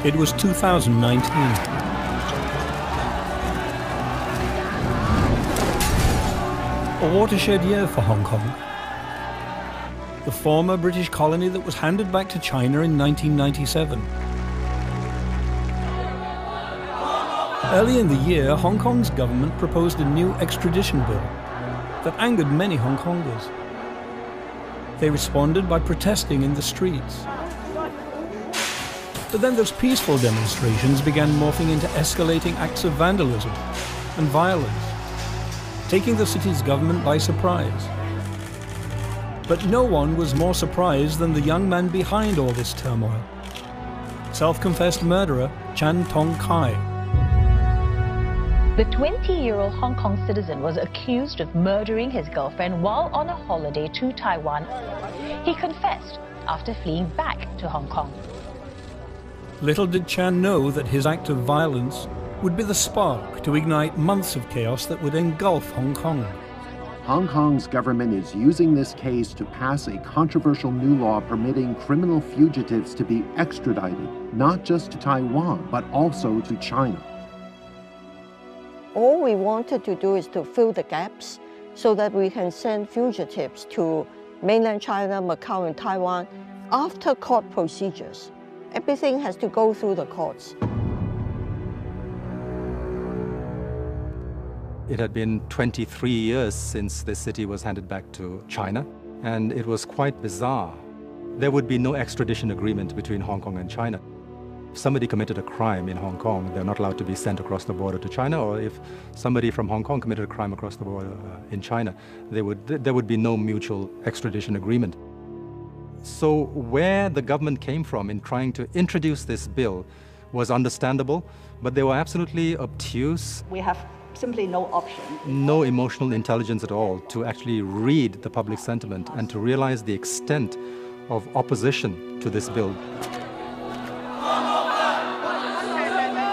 It was 2019. A watershed year for Hong Kong. The former British colony that was handed back to China in 1997. Early in the year, Hong Kong's government proposed a new extradition bill that angered many Hong Kongers. They responded by protesting in the streets. But then those peaceful demonstrations began morphing into escalating acts of vandalism and violence, taking the city's government by surprise. But no one was more surprised than the young man behind all this turmoil, self-confessed murderer Chan Tong Kai. The 20-year-old Hong Kong citizen was accused of murdering his girlfriend while on a holiday to Taiwan. He confessed after fleeing back to Hong Kong. Little did Chan know that his act of violence would be the spark to ignite months of chaos that would engulf Hong Kong. Hong Kong's government is using this case to pass a controversial new law permitting criminal fugitives to be extradited, not just to Taiwan, but also to China. All we wanted to do is to fill the gaps so that we can send fugitives to mainland China, Macau, and Taiwan after court procedures. Everything has to go through the courts. It had been 23 years since the city was handed back to China, and it was quite bizarre. There would be no extradition agreement between Hong Kong and China. If somebody committed a crime in Hong Kong, they're not allowed to be sent across the border to China, or if somebody from Hong Kong committed a crime across the border in China, there would be no mutual extradition agreement. So where the government came from in trying to introduce this bill was understandable, but they were absolutely obtuse. We have simply no option. No emotional intelligence at all to actually read the public sentiment and to realize the extent of opposition to this bill.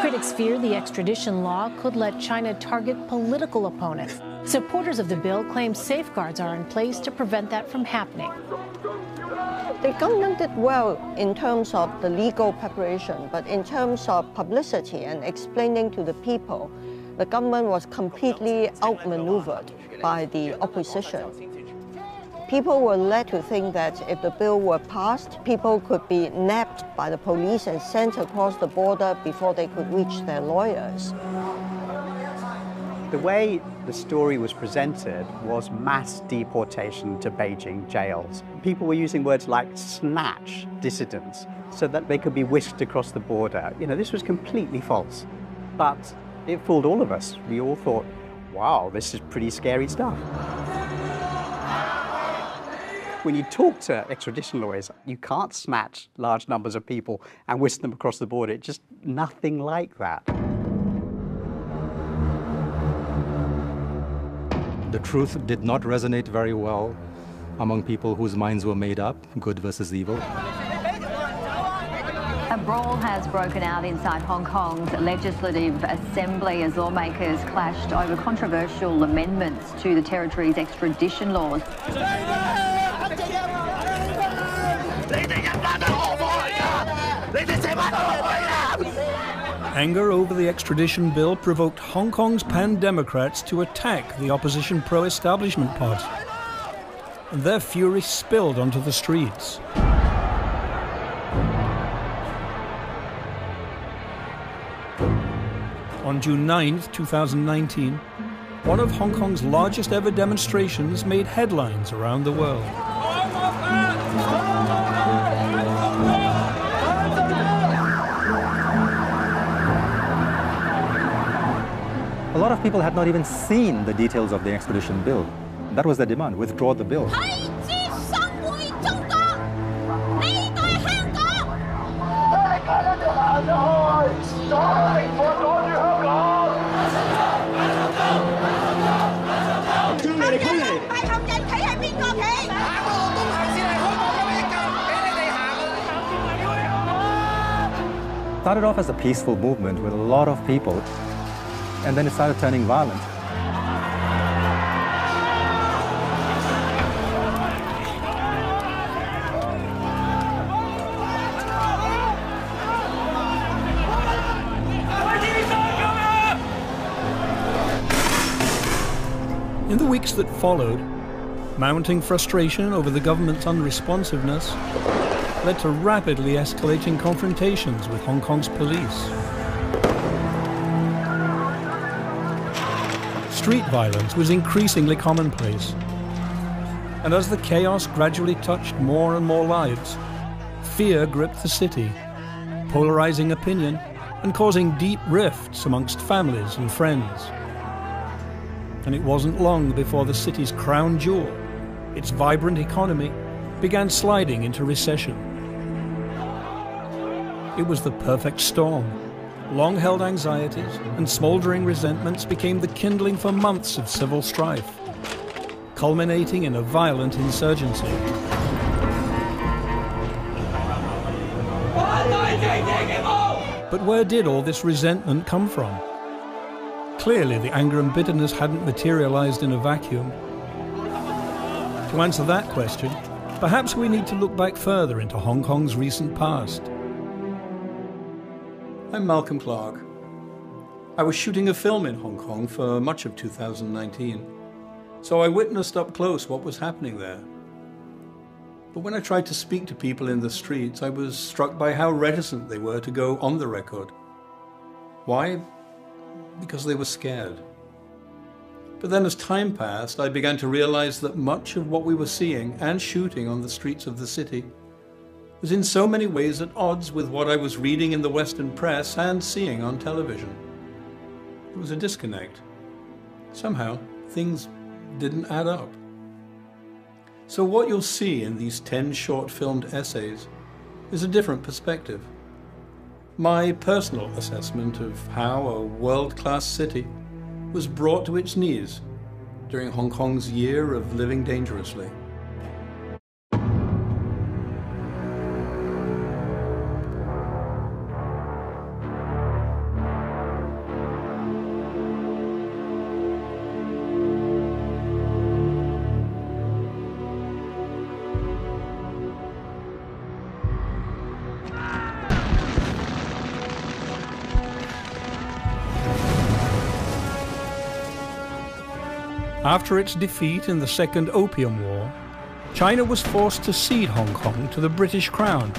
Critics fear the extradition law could let China target political opponents. Supporters of the bill claim safeguards are in place to prevent that from happening. The government did well in terms of the legal preparation, but in terms of publicity and explaining to the people, the government was completely outmaneuvered by the opposition. People were led to think that if the bill were passed, people could be nabbed by the police and sent across the border before they could reach their lawyers. The way the story was presented was mass deportation to Beijing jails. People were using words like snatch dissidents so that they could be whisked across the border. You know, this was completely false. But it fooled all of us. We all thought, wow, this is pretty scary stuff. When you talk to extradition lawyers, you can't snatch large numbers of people and whisk them across the border. It's just nothing like that. The truth did not resonate very well among people whose minds were made up, good versus evil. A brawl has broken out inside Hong Kong's Legislative Assembly as lawmakers clashed over controversial amendments to the territory's extradition laws. Anger over the extradition bill provoked Hong Kong's pan-Democrats to attack the opposition pro-establishment party, and their fury spilled onto the streets. On June 9, 2019, one of Hong Kong's largest ever demonstrations made headlines around the world. A lot of people had not even seen the details of the extradition bill. That was their demand: withdraw the bill. Started off as a peaceful movement with a lot of people, and then it started turning violent. the weeks that followed, mounting frustration over the government's unresponsiveness led to rapidly escalating confrontations with Hong Kong's police. Street violence was increasingly commonplace, and as the chaos gradually touched more and more lives, fear gripped the city, polarizing opinion and causing deep rifts amongst families and friends. And it wasn't long before the city's crown jewel, its vibrant economy, began sliding into recession. It was the perfect storm. Long-held anxieties and smoldering resentments became the kindling for months of civil strife, culminating in a violent insurgency. But where did all this resentment come from? Clearly, the anger and bitterness hadn't materialized in a vacuum. To answer that question, perhaps we need to look back further into Hong Kong's recent past. I'm Malcolm Clark. I was shooting a film in Hong Kong for much of 2019, so I witnessed up close what was happening there. But when I tried to speak to people in the streets, I was struck by how reticent they were to go on the record. Why? Because they were scared. But then as time passed, I began to realize that much of what we were seeing and shooting on the streets of the city was in so many ways at odds with what I was reading in the Western press and seeing on television. It was a disconnect. Somehow, things didn't add up. So what you'll see in these 10 short-filmed essays is a different perspective. My personal assessment of how a world-class city was brought to its knees during Hong Kong's year of living dangerously. After its defeat in the Second Opium War, China was forced to cede Hong Kong to the British Crown.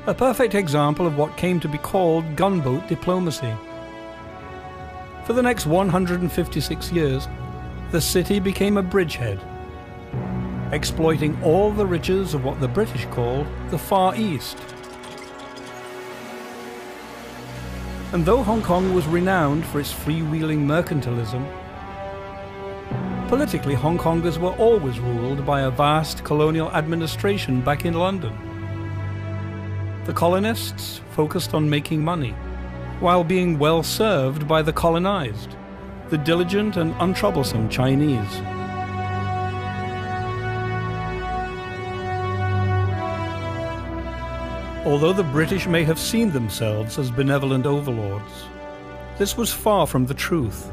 A perfect example of what came to be called gunboat diplomacy. For the next 156 years, the city became a bridgehead, exploiting all the riches of what the British called the Far East. And though Hong Kong was renowned for its freewheeling mercantilism, politically, Hong Kongers were always ruled by a vast colonial administration back in London. The colonists focused on making money, while being well served by the colonized, the diligent and untroublesome Chinese. Although the British may have seen themselves as benevolent overlords, this was far from the truth.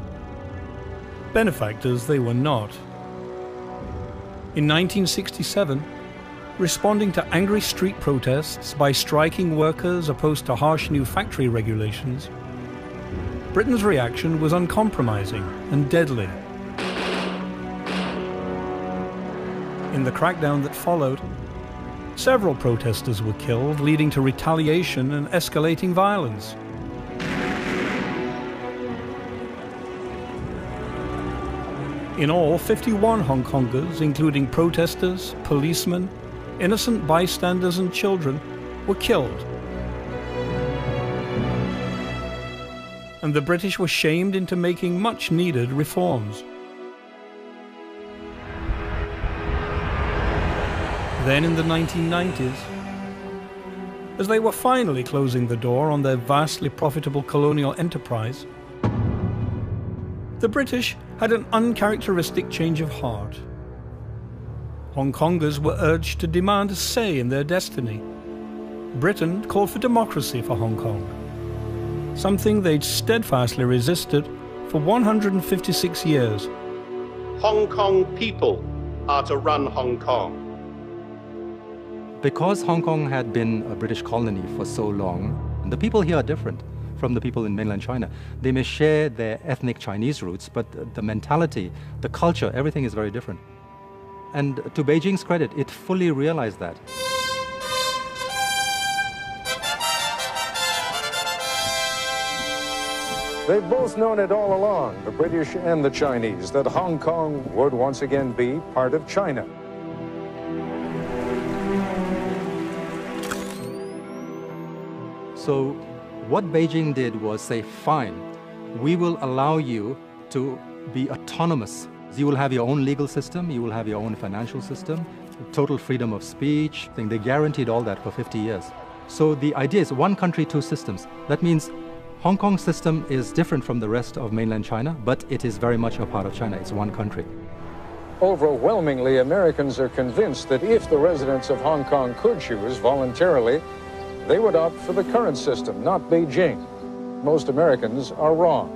Benefactors they were not. In 1967, responding to angry street protests by striking workers opposed to harsh new factory regulations, Britain's reaction was uncompromising and deadly. In the crackdown that followed, several protesters were killed, leading to retaliation and escalating violence. In all, 51 Hong Kongers, including protesters, policemen, innocent bystanders and children, were killed. And the British were shamed into making much-needed reforms. Then in the 1990s, as they were finally closing the door on their vastly profitable colonial enterprise, the British had an uncharacteristic change of heart. Hong Kongers were urged to demand a say in their destiny. Britain called for democracy for Hong Kong, something they'd steadfastly resisted for 156 years. Hong Kong people are to run Hong Kong. Because Hong Kong had been a British colony for so long, the people here are different. from the people in mainland China. They may share their ethnic Chinese roots, but the mentality, the culture, everything is very different. And to Beijing's credit, it fully realized that. They've both known it all along, the British and the Chinese, that Hong Kong would once again be part of China. So what Beijing did was say, fine, we will allow you to be autonomous. You will have your own legal system, you will have your own financial system, total freedom of speech. They guaranteed all that for 50 years. So the idea is one country, two systems. That means Hong Kong's system is different from the rest of mainland China, but it is very much a part of China. It's one country. Overwhelmingly, Americans are convinced that if the residents of Hong Kong could choose voluntarily, they would opt for the current system, not Beijing. Most Americans are wrong.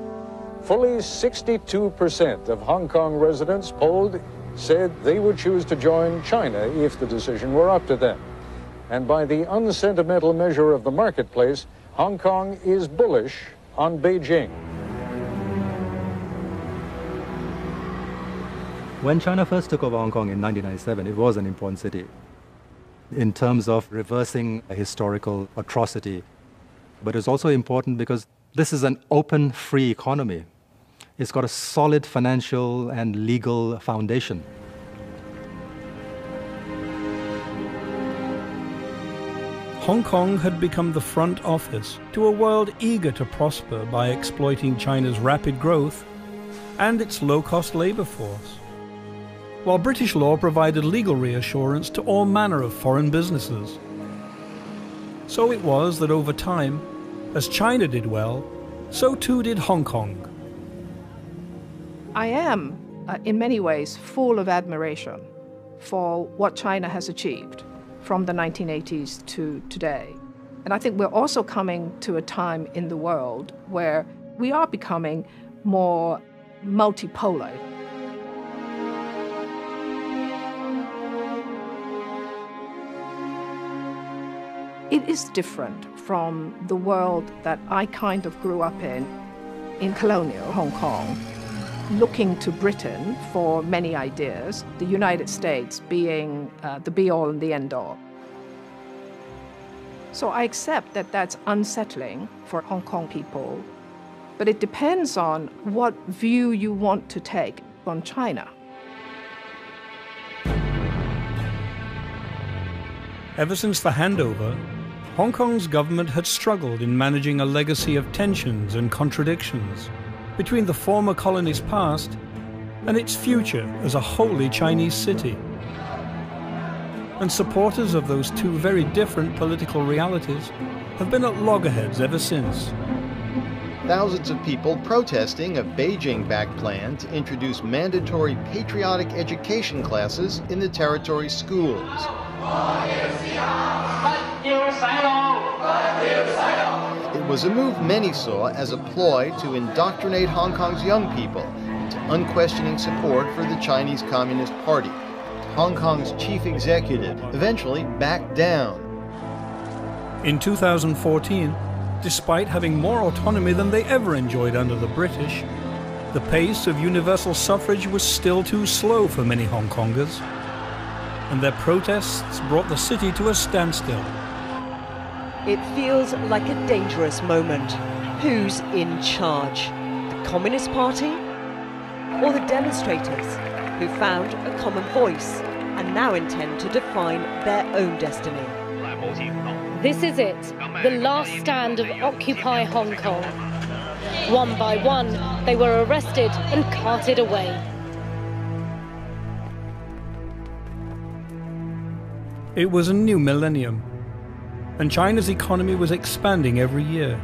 Fully 62% of Hong Kong residents polled said they would choose to join China if the decision were up to them. And by the unsentimental measure of the marketplace, Hong Kong is bullish on Beijing. When China first took over Hong Kong in 1997, it was an important city in terms of reversing a historical atrocity. But it's also important because this is an open, free economy. It's got a solid financial and legal foundation. Hong Kong had become the front office to a world eager to prosper by exploiting China's rapid growth and its low-cost labor force, while British law provided legal reassurance to all manner of foreign businesses. So it was that over time, as China did well, so too did Hong Kong. I am, in many ways, full of admiration for what China has achieved from the 1980s to today. And I think we're also coming to a time in the world where we are becoming more multipolar. It is different from the world that I kind of grew up in colonial Hong Kong, looking to Britain for many ideas, the United States being the be-all and the end-all. So I accept that that's unsettling for Hong Kong people, but it depends on what view you want to take on China. Ever since the handover, Hong Kong's government had struggled in managing a legacy of tensions and contradictions between the former colony's past and its future as a wholly Chinese city. And supporters of those two very different political realities have been at loggerheads ever since. Thousands of people protesting a Beijing-backed plan to introduce mandatory patriotic education classes in the territory's schools. It was a move many saw as a ploy to indoctrinate Hong Kong's young people into unquestioning support for the Chinese Communist Party. Hong Kong's chief executive eventually backed down. In 2014, despite having more autonomy than they ever enjoyed under the British, the pace of universal suffrage was still too slow for many Hong Kongers, and their protests brought the city to a standstill. It feels like a dangerous moment. Who's in charge? The Communist Party? Or the demonstrators, who found a common voice and now intend to define their own destiny? This is it, the last stand of Occupy Hong Kong. One by one, they were arrested and carted away. It was a new millennium, and China's economy was expanding every year.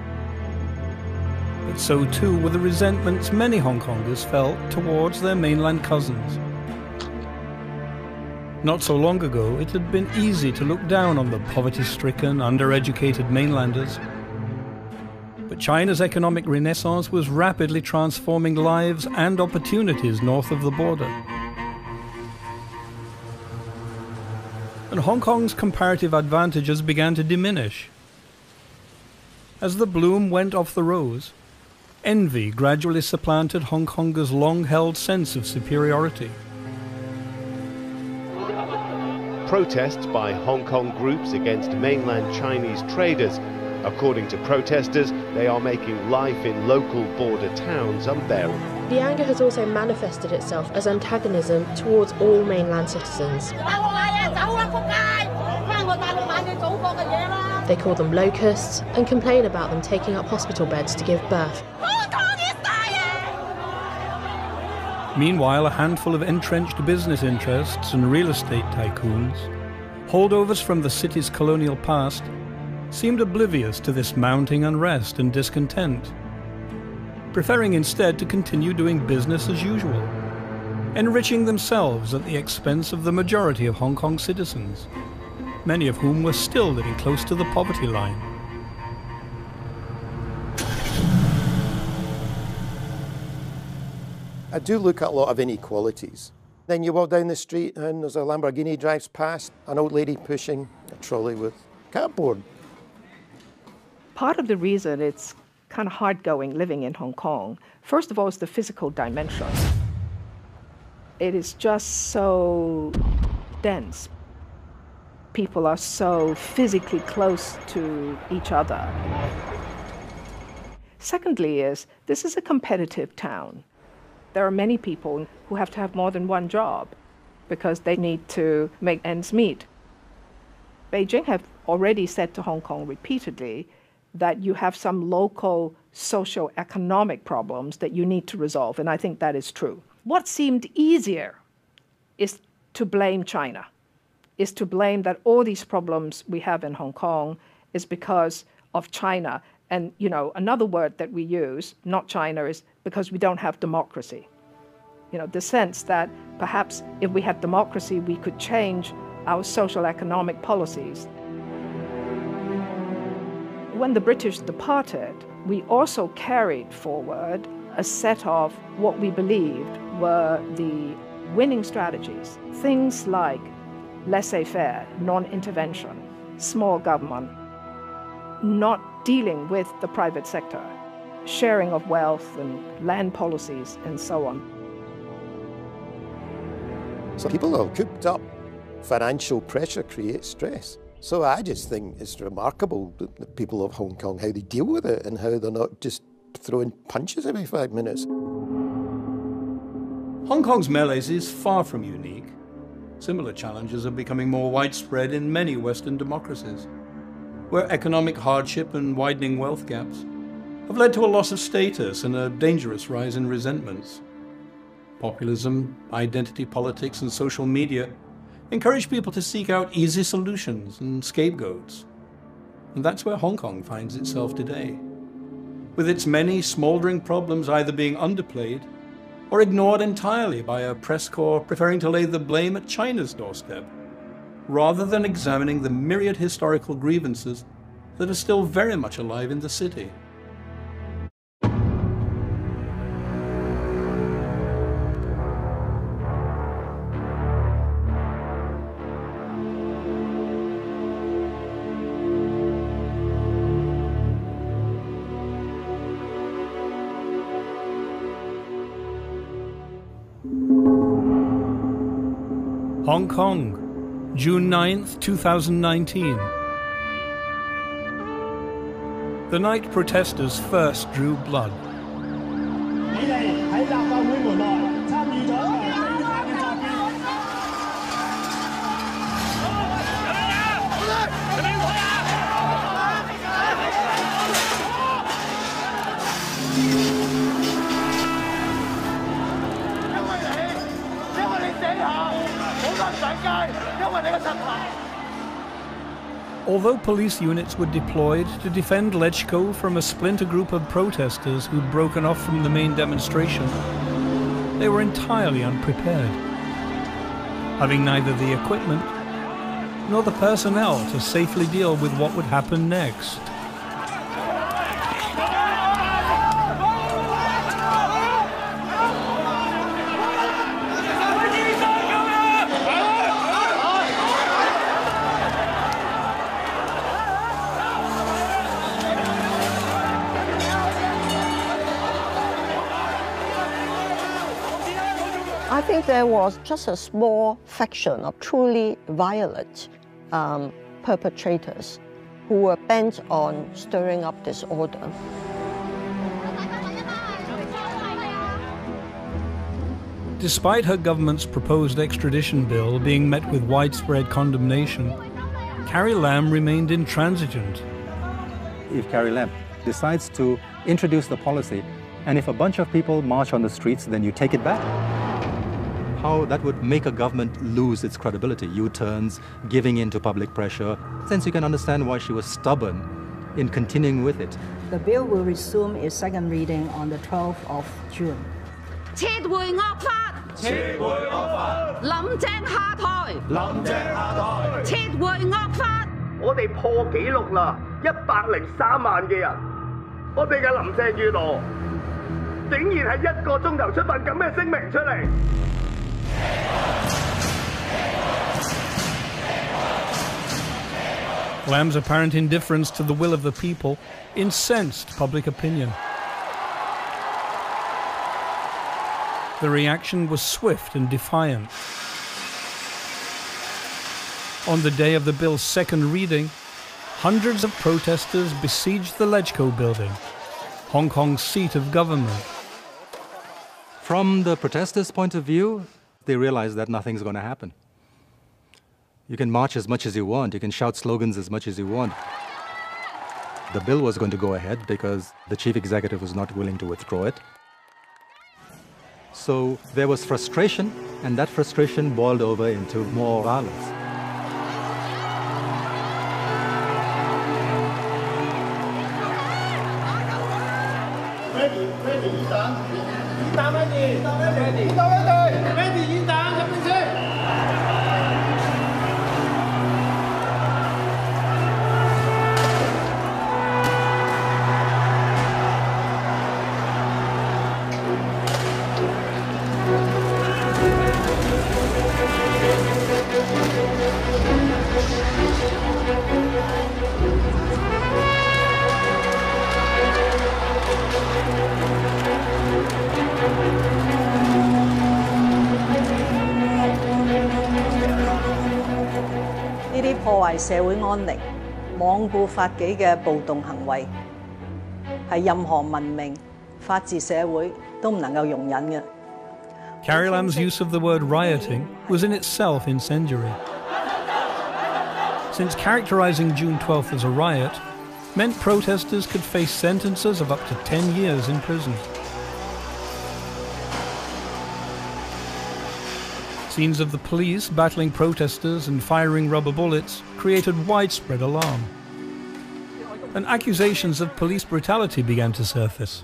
But so too were the resentments many Hong Kongers felt towards their mainland cousins. Not so long ago, it had been easy to look down on the poverty-stricken, undereducated mainlanders. But China's economic renaissance was rapidly transforming lives and opportunities north of the border. And Hong Kong's comparative advantages began to diminish. As the bloom went off the rose, envy gradually supplanted Hong Kongers' long-held sense of superiority. Protests by Hong Kong groups against mainland Chinese traders. According to protesters, they are making life in local border towns unbearable. The anger has also manifested itself as antagonism towards all mainland citizens. They call them locusts and complain about them taking up hospital beds to give birth. Meanwhile, a handful of entrenched business interests and real estate tycoons, holdovers from the city's colonial past, seemed oblivious to this mounting unrest and discontent, preferring instead to continue doing business as usual, enriching themselves at the expense of the majority of Hong Kong citizens, many of whom were still living close to the poverty line. I do look at a lot of inequalities. Then you walk down the street and there's a Lamborghini drives past, an old lady pushing a trolley with cardboard. Part of the reason it's kind of hard going living in Hong Kong, first of all, is the physical dimension. It is just so dense. People are so physically close to each other. Secondly this is a competitive town. There are many people who have to have more than one job because they need to make ends meet. Beijing have already said to Hong Kong repeatedly that you have some local socio-economic problems that you need to resolve, and I think that is true. What seemed easier is to blame China, is to blame that all these problems we have in Hong Kong is because of China. And, you know, another word that we use, not China, is because we don't have democracy. You know, the sense that perhaps if we had democracy, we could change our social economic policies. When the British departed, we also carried forward a set of what we believed were the winning strategies. Things like laissez-faire, non-intervention, small government, not dealing with the private sector, sharing of wealth and land policies and so on. So people are cooped up. Financial pressure creates stress. So I just think it's remarkable, the people of Hong Kong, how they deal with it and how they're not just throwing punches every 5 minutes. Hong Kong's malaise is far from unique. Similar challenges are becoming more widespread in many Western democracies, where economic hardship and widening wealth gaps have led to a loss of status and a dangerous rise in resentments. Populism, identity politics, and social media encourage people to seek out easy solutions and scapegoats. And that's where Hong Kong finds itself today, with its many smouldering problems either being underplayed or ignored entirely by a press corps preferring to lay the blame at China's doorstep, rather than examining the myriad historical grievances that are still very much alive in the city. Hong Kong, June 9th, 2019. The night protesters first drew blood. Although police units were deployed to defend Lechko from a splinter group of protesters who'd broken off from the main demonstration, they were entirely unprepared, having neither the equipment nor the personnel to safely deal with what would happen next. think there was just a small faction of truly violent perpetrators who were bent on stirring up disorder. Despite her government's proposed extradition bill being met with widespread condemnation, Carrie Lam remained intransigent. If Carrie Lam decides to introduce the policy, and if a bunch of people march on the streets, then you take it back, how that would make a government lose its credibility, U-turns, giving in to public pressure. Since you can understand why she was stubborn in continuing with it. The bill will resume its second reading on the 12th of June. 撤回惡法，撤回惡法，林鄭下台，林鄭下台，撤回惡法。我哋破紀錄啦，103萬嘅人，我哋嘅林鄭月娥竟然係1個鐘頭出份咁嘅聲明出嚟。Lam's apparent indifference to the will of the people incensed public opinion. The reaction was swift and defiant. On the day of the bill's second reading, hundreds of protesters besieged the LegCo building, Hong Kong's seat of government. From the protesters' point of view, they realized that nothing's going to happen. You can march as much as you want, you can shout slogans as much as you want. The bill was going to go ahead because the chief executive was not willing to withdraw it. So there was frustration, and that frustration boiled over into more violence.呢啲破壞社會安寧、罔顧法紀嘅暴動行為，係任何文明法治社會都唔能夠容忍嘅。Carrie Lam's use of the word rioting was in itself incendiary, since characterizing June 12th as a riot meant protesters could face sentences of up to 10 years in prison. Scenes of the police battling protesters and firing rubber bullets created widespread alarm. And accusations of police brutality began to surface.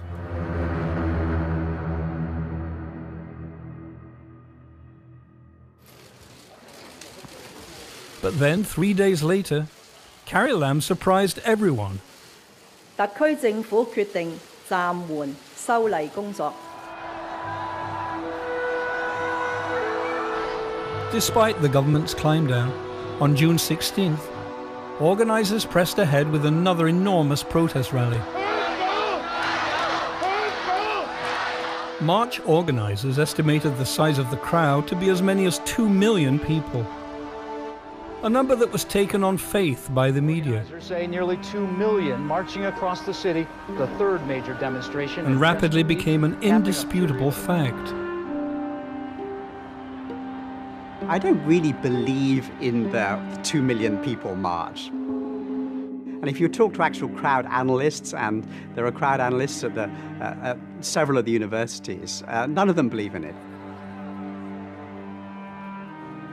But then, 3 days later, Carrie Lam surprised everyone. 特區政府決定暫緩修例工作。Despite the government's climb down, on June 16th, organizers pressed ahead with another enormous protest rally. March organizers estimated the size of the crowd to be as many as 2 million people, a number that was taken on faith by the media. Say nearly 2 million marching across the city, the third major demonstration, and rapidly became an indisputable fact. I don't really believe in the 2 million people march. And if you talk to actual crowd analysts, and there are crowd analysts at several of the universities, none of them believe in it.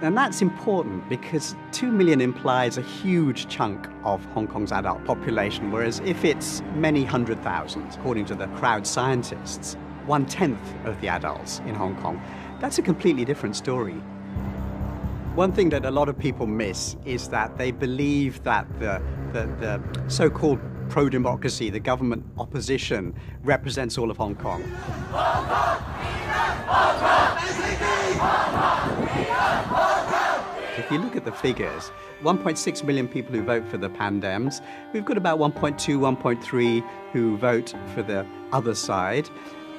And that's important because 2 million implies a huge chunk of Hong Kong's adult population, whereas if it's many hundred thousands, according to the crowd scientists, 1/10 of the adults in Hong Kong, that's a completely different story. One thing that a lot of people miss is that they believe that the so-called pro-democracy, the government opposition, represents all of Hong Kong. If you look at the figures, 1.6 million people who vote for the Pandems, we've got about 1.2, 1.3 who vote for the other side,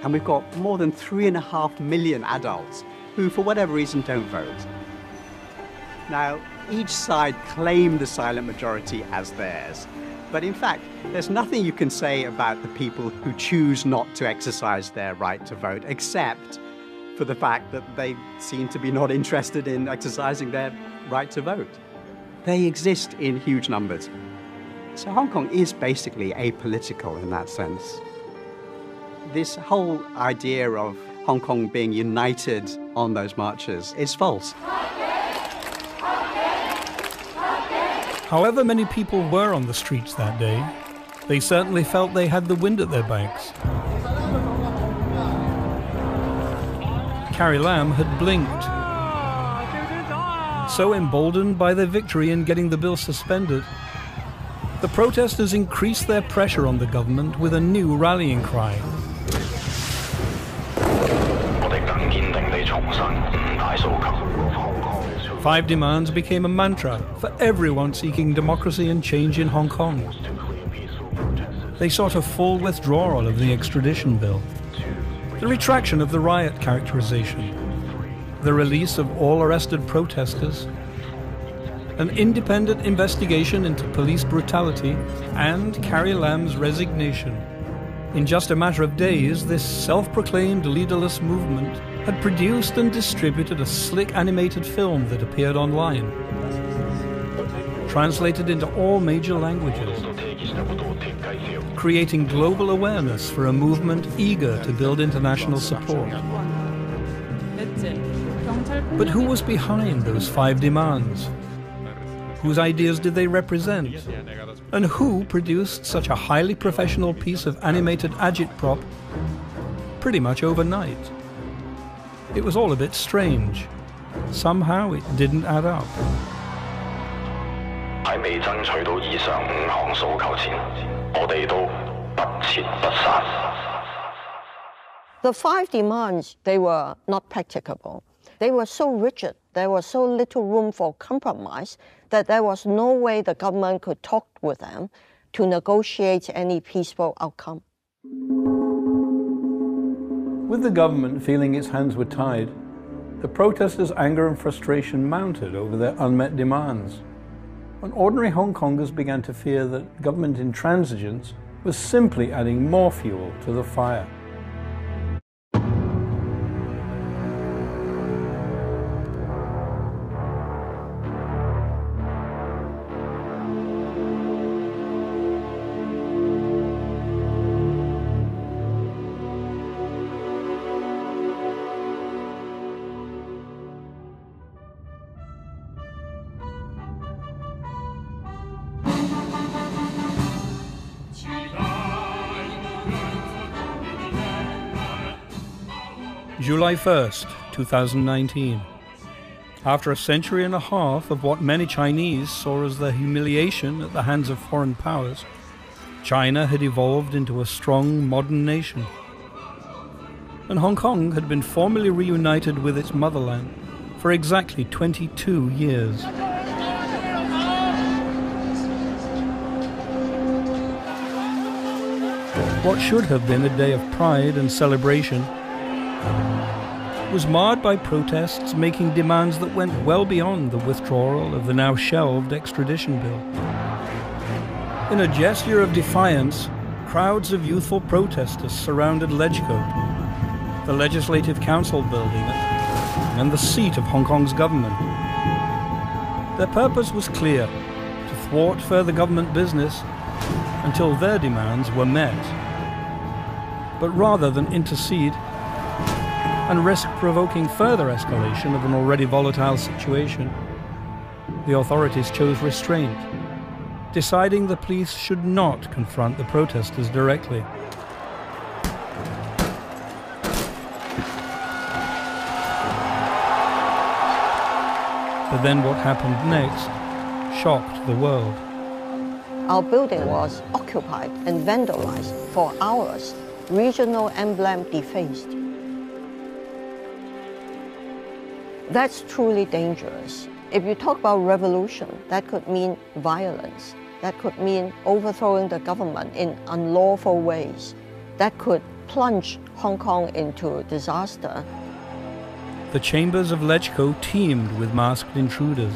and we've got more than 3.5 million adults who, for whatever reason, don't vote. Now, each side claimed the silent majority as theirs. But in fact, there's nothing you can say about the people who choose not to exercise their right to vote, except for the fact that they seem to be not interested in exercising their right to vote. They exist in huge numbers. So Hong Kong is basically apolitical in that sense. This whole idea of Hong Kong being united on those marches is false. However many people were on the streets that day, they certainly felt they had the wind at their backs. Carrie Lam had blinked. So emboldened by their victory in getting the bill suspended, the protesters increased their pressure on the government with a new rallying cry. Five demands became a mantra for everyone seeking democracy and change in Hong Kong. They sought a full withdrawal of the extradition bill, the retraction of the riot characterization, the release of all arrested protesters, an independent investigation into police brutality, and Carrie Lam's resignation. In just a matter of days, this self-proclaimed leaderless movement had produced and distributed a slick animated film that appeared online, translated into all major languages, creating global awareness for a movement eager to build international support. But who was behind those five demands? Whose ideas did they represent? And who produced such a highly professional piece of animated agitprop pretty much overnight? It was all a bit strange. Somehow it didn't add up. The five demands, they were not practicable. They were so rigid, there was so little room for compromise that there was no way the government could talk with them to negotiate any peaceful outcome. With the government feeling its hands were tied, the protesters' anger and frustration mounted over their unmet demands. And ordinary Hong Kongers began to fear that government intransigence was simply adding more fuel to the fire. July 1st, 2019. After a century and a half of what many Chinese saw as the humiliation at the hands of foreign powers, China had evolved into a strong modern nation. And Hong Kong had been formally reunited with its motherland for exactly 22 years. What should have been a day of pride and celebration was marred by protests making demands that went well beyond the withdrawal of the now shelved extradition bill. In a gesture of defiance, crowds of youthful protesters surrounded Legco, the Legislative Council building and the seat of Hong Kong's government. Their purpose was clear: to thwart further government business until their demands were met. But rather than intercede and risk provoking further escalation of an already volatile situation, the authorities chose restraint, deciding the police should not confront the protesters directly. But then what happened next shocked the world. Our building was occupied and vandalized for hours, regional emblem defaced. That's truly dangerous. If you talk about revolution, that could mean violence. That could mean overthrowing the government in unlawful ways. That could plunge Hong Kong into disaster. the chambers of Lechko teemed with masked intruders.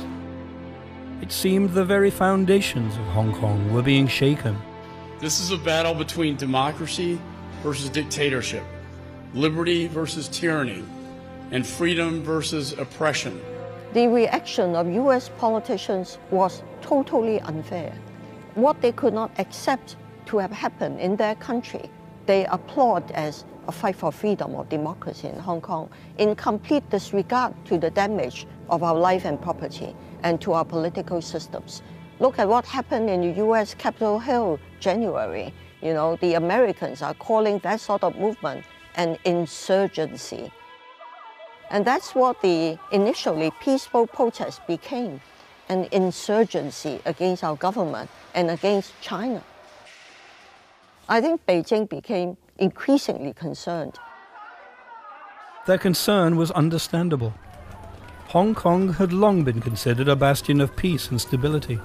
It seemed the very foundations of Hong Kong were being shaken. This is a battle between democracy versus dictatorship, liberty versus tyranny, and freedom versus oppression. The reaction of US politicians was totally unfair. What they could not accept to have happened in their country, they applaud as a fight for freedom or democracy in Hong Kong, in complete disregard to the damage of our life and property and to our political systems. Look at what happened in the US Capitol Hill, January. You know, the Americans are calling that sort of movement an insurgency. And that's what the initially peaceful protest became, an insurgency against our government and against China. I think Beijing became increasingly concerned. Their concern was understandable. Hong Kong had long been considered a bastion of peace and stability.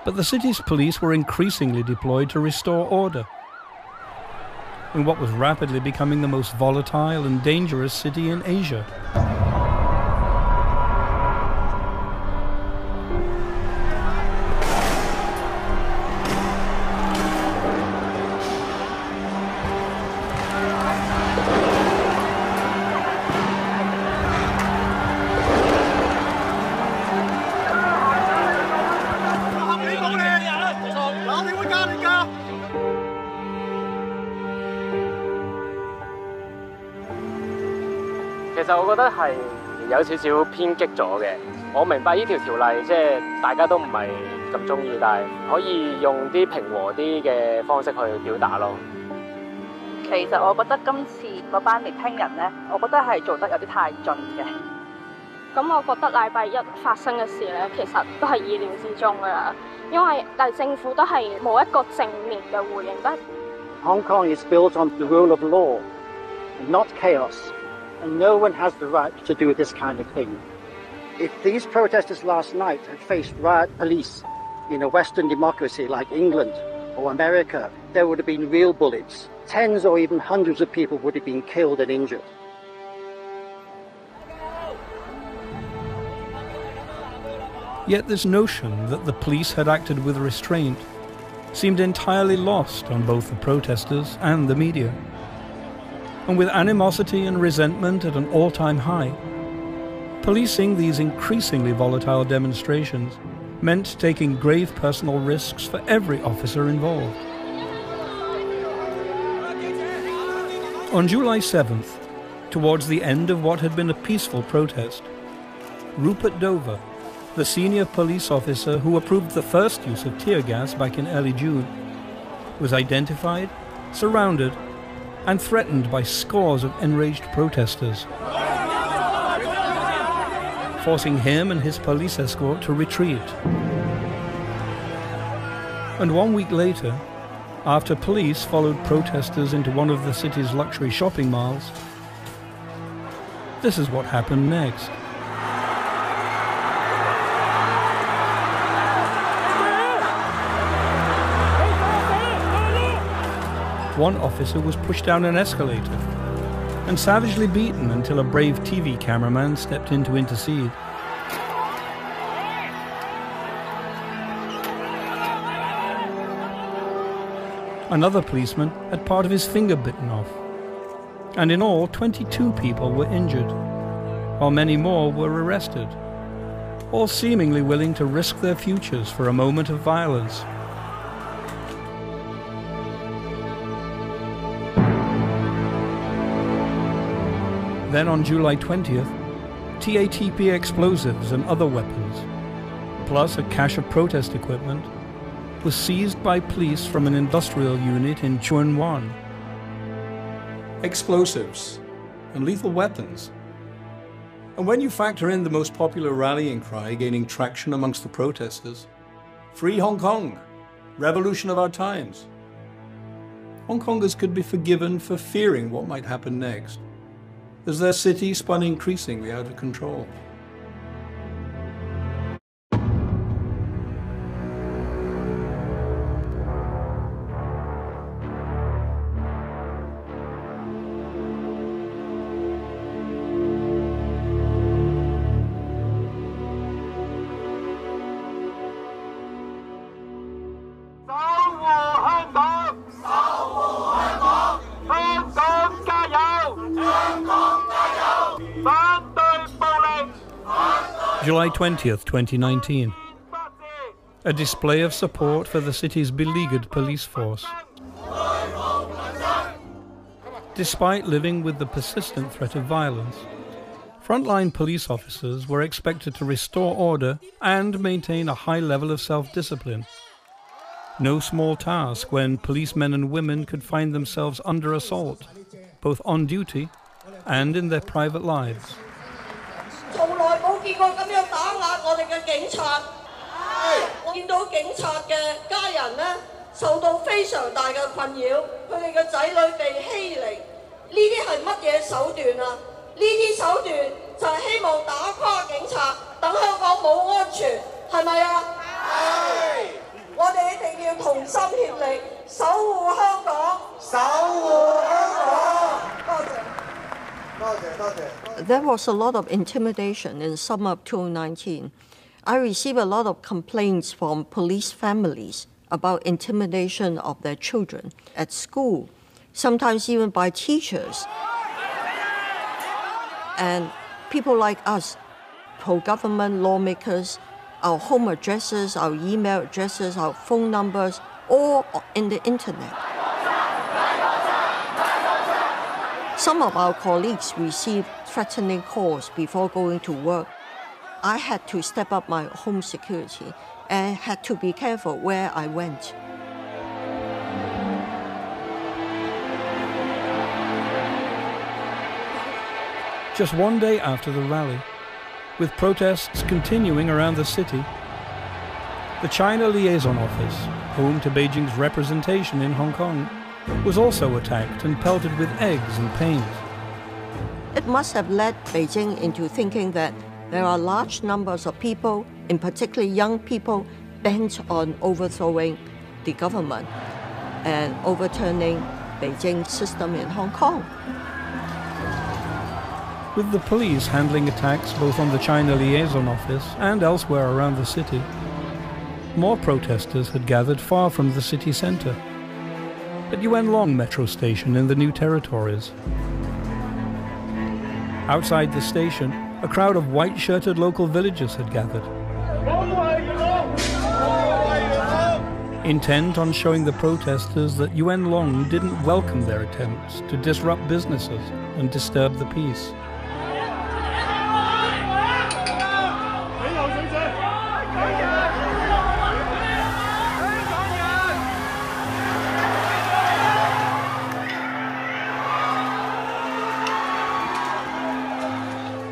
But the city's police were increasingly deployed to restore order in what was rapidly becoming the most volatile and dangerous city in Asia.其實我覺得係有少少偏激咗嘅。我明白呢條條例即係大家都唔係咁中意，但係可以用啲平和啲嘅方式去表達咯。其實我覺得今次嗰班年輕人咧，我覺得係做得有啲太盡嘅。咁我覺得禮拜一發生嘅事咧，其實都係意料之中㗎啦，因為但係政府都係冇一個正面嘅回應得。Hong Kong is built on the rule of law, not chaos. And no one has the right to do this kind of thing. If these protesters last night had faced riot police in a Western democracy like England or America, there would have been real bullets. Tens or even hundreds of people would have been killed and injured. Yet this notion that the police had acted with restraint seemed entirely lost on both the protesters and the media. And with animosity and resentment at an all-time high, policing these increasingly volatile demonstrations meant taking grave personal risks for every officer involved. On July 7th, towards the end of what had been a peaceful protest, Rupert Dover, the senior police officer who approved the first use of tear gas back in early June, was identified, surrounded, and threatened by scores of enraged protesters, forcing him and his police escort to retreat. And 1 week later, after police followed protesters into one of the city's luxury shopping malls, this is what happened next. One officer was pushed down an escalator and savagely beaten until a brave TV cameraman stepped in to intercede. Another policeman had part of his finger bitten off, and in all 22 people were injured, while many more were arrested, all seemingly willing to risk their futures for a moment of violence. Then on July 20th, TATP explosives and other weapons, plus a cache of protest equipment, was seized by police from an industrial unit in Tsuen Wan. Explosives and lethal weapons. And when you factor in the most popular rallying cry gaining traction amongst the protesters, "Free Hong Kong! Revolution of our times!" Hong Kongers could be forgiven for fearing what might happen next, as their city spun increasingly out of control. July 20th, 2019. A display of support for the city's beleaguered police force. Despite living with the persistent threat of violence, frontline police officers were expected to restore order and maintain a high level of self-discipline. No small task when policemen and women could find themselves under assault, both on duty and in their private lives. 從來冇見過咁樣打壓我哋嘅警察，我見到警察嘅家人呢，受到非常大嘅困擾，佢哋嘅仔女被欺凌，呢啲係乜嘢手段啊？呢啲手段就係希望打垮警察，等香港冇安全，係咪啊？係。我哋一定要同心協力，守護香港，守護香港。多謝。 There was a lot of intimidation in summer of 2019. I received a lot of complaints from police families about intimidation of their children at school, sometimes even by teachers. And people like us, pro-government lawmakers, our home addresses, our email addresses, our phone numbers, all in the internet. Some of our colleagues received threatening calls before going to work. I had to step up my home security and had to be careful where I went. Just one day after the rally, with protests continuing around the city, the China Liaison Office, home to Beijing's representation in Hong Kong, was also attacked and pelted with eggs and paint. It must have led Beijing into thinking that there are large numbers of people, in particular young people, bent on overthrowing the government and overturning Beijing's system in Hong Kong. With the police handling attacks both on the China Liaison Office and elsewhere around the city, more protesters had gathered far from the city centre, at Yuen Long Metro Station in the New Territories. Outside the station, a crowd of white-shirted local villagers had gathered, intent on showing the protesters that Yuen Long didn't welcome their attempts to disrupt businesses and disturb the peace.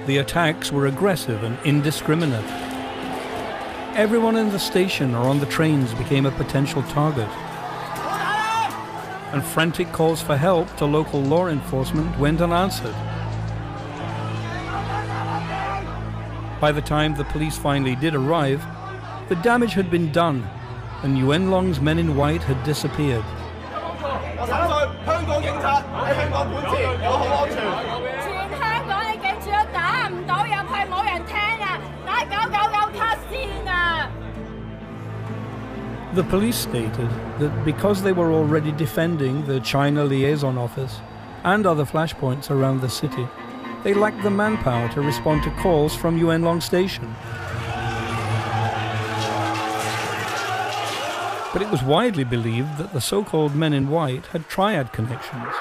The attacks were aggressive and indiscriminate. Everyone in the station or on the trains became a potential target. And frantic calls for help to local law enforcement went unanswered. By the time the police finally did arrive, the damage had been done, and Yuen Long's men in white had disappeared. The police stated that because they were already defending the China Liaison Office and other flashpoints around the city, they lacked the manpower to respond to calls from Yuen Long Station. But it was widely believed that the so-called men in white had triad connections.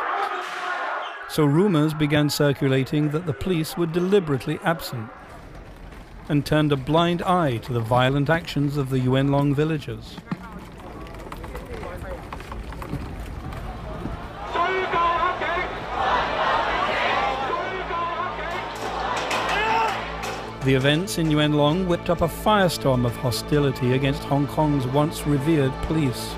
So rumors began circulating that the police were deliberately absent and turned a blind eye to the violent actions of the Yuen Long villagers. The events in Yuen Long whipped up a firestorm of hostility against Hong Kong's once revered police.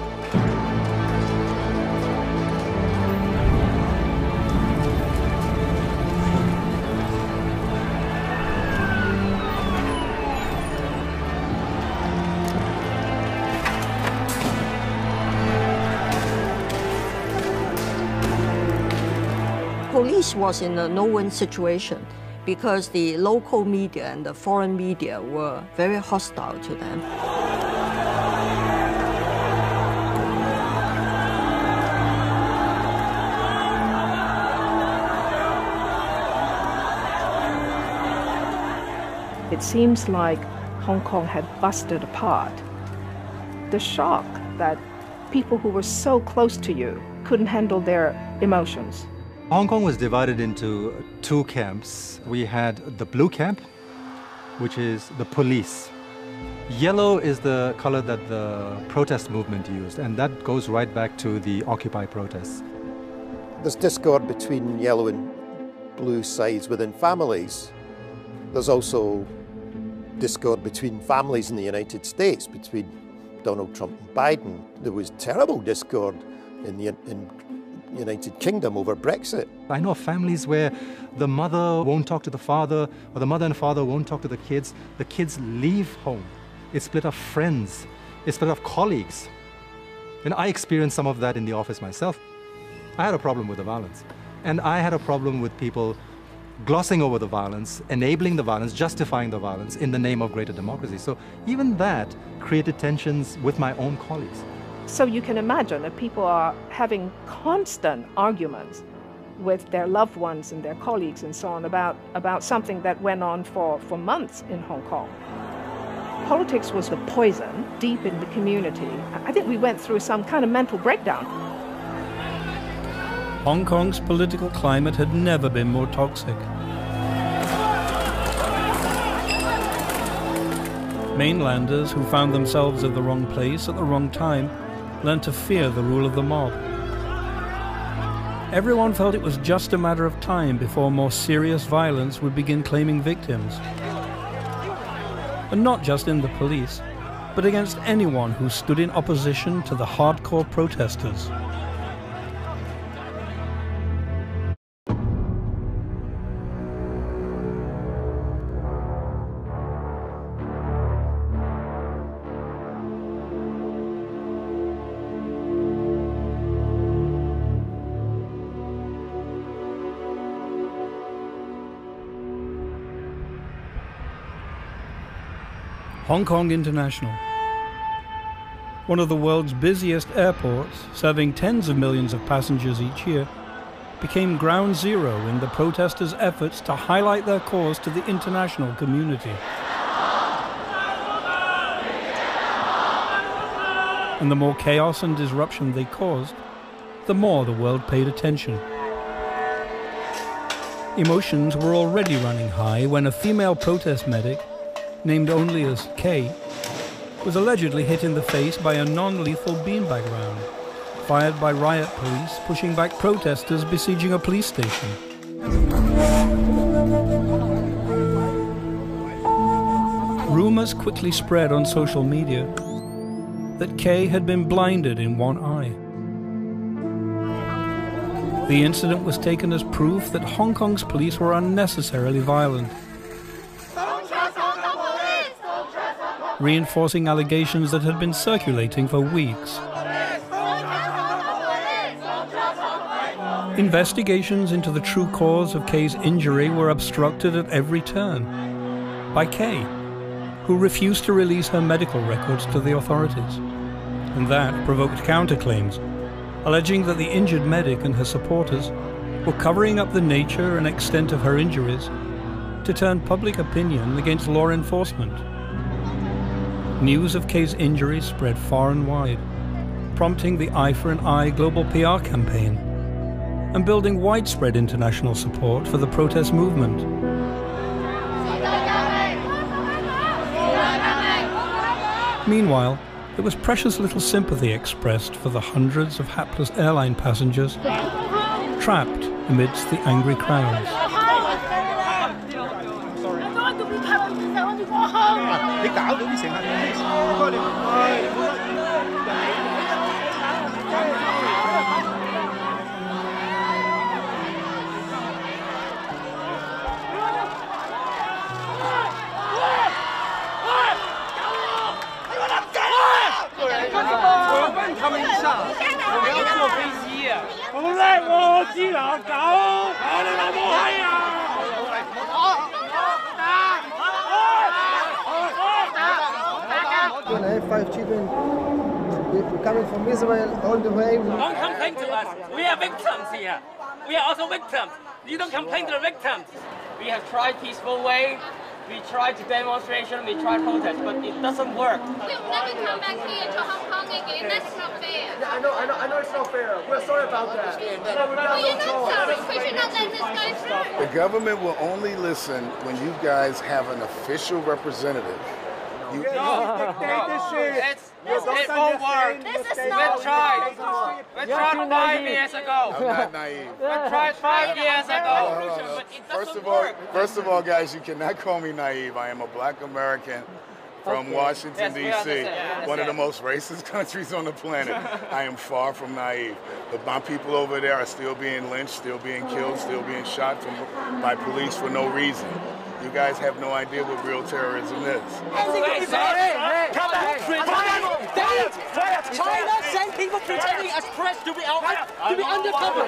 Police was in a no-win situation because the local media and the foreign media were very hostile to them. It it seems like Hong Kong had busted apart. The shock that people who were so close to you couldn't handle their emotions. Hong Kong was divided into two camps. We had the blue camp, which is the police. Yellow is the color that the protest movement used, and that goes right back to the Occupy protests. There's discord between yellow and blue sides within families. There's also discord between families in the United States, between Donald Trump and Biden. There was terrible discord in the United Kingdom over Brexit. I know families where the mother won't talk to the father, or the mother and father won't talk to the kids leave home. It's split up friends, it's split up colleagues. And I experienced some of that in the office myself. I had a problem with the violence. And I had a problem with people glossing over the violence, enabling the violence, justifying the violence in the name of greater democracy. So even that created tensions with my own colleagues. So you can imagine that people are having constant arguments with their loved ones and their colleagues and so on about something that went on for months in Hong Kong. Politics was the poison deep in the community. I think we went through some kind of mental breakdown. Hong Kong's political climate had never been more toxic. Mainlanders who found themselves in the wrong place at the wrong time learned to fear the rule of the mob. Everyone felt it was just a matter of time before more serious violence would begin claiming victims. And not just in the police, but against anyone who stood in opposition to the hardcore protesters. Hong Kong International, one of the world's busiest airports, serving tens of millions of passengers each year, became ground zero in the protesters' efforts to highlight their cause to the international community. And the more chaos and disruption they caused, the more the world paid attention. Emotions were already running high when a female protest medic, named only as Kay, was allegedly hit in the face by a non-lethal beanbag round, fired by riot police pushing back protesters besieging a police station. Rumors quickly spread on social media that Kay had been blinded in one eye. The incident was taken as proof that Hong Kong's police were unnecessarily violent, reinforcing allegations that had been circulating for weeks. Investigations into the true cause of Kay's injury were obstructed at every turn by Kay, who refused to release her medical records to the authorities. And that provoked counterclaims, alleging that the injured medic and her supporters were covering up the nature and extent of her injuries to turn public opinion against law enforcement. News of Kay's injury spread far and wide, prompting the Eye for an Eye global PR campaign and building widespread international support for the protest movement. Meanwhile, there was precious little sympathy expressed for the hundreds of hapless airline passengers trapped amidst the angry crowds. When I have 5 children coming from Israel all the way. Don't complain to us. We are victims here. We are also victims. You don't complain to the victims. We have tried peaceful way We tried to demonstration, we tried protest, but it doesn't work. We'll never come back here to Hong Kong again. That's not fair. Yeah, I know it's not fair. We're sorry about that. You're not sorry because you're not letting this go through. The government will only listen when you guys have an official representative. You dictate this shit. It won't work. This is We not tried 5 years ago. I'm not naive. We tried 5 years ago. But it doesn't work. First of all, guys, you cannot call me naive. I am a black American from Washington, D.C., one of the most racist countries on the planet. I am far from naive. But my people over there are still being lynched, still being killed, still being shot by police for no reason. You guys have no idea what real terrorism is. Come back! China sent people pretending as press to be out, to be undercover.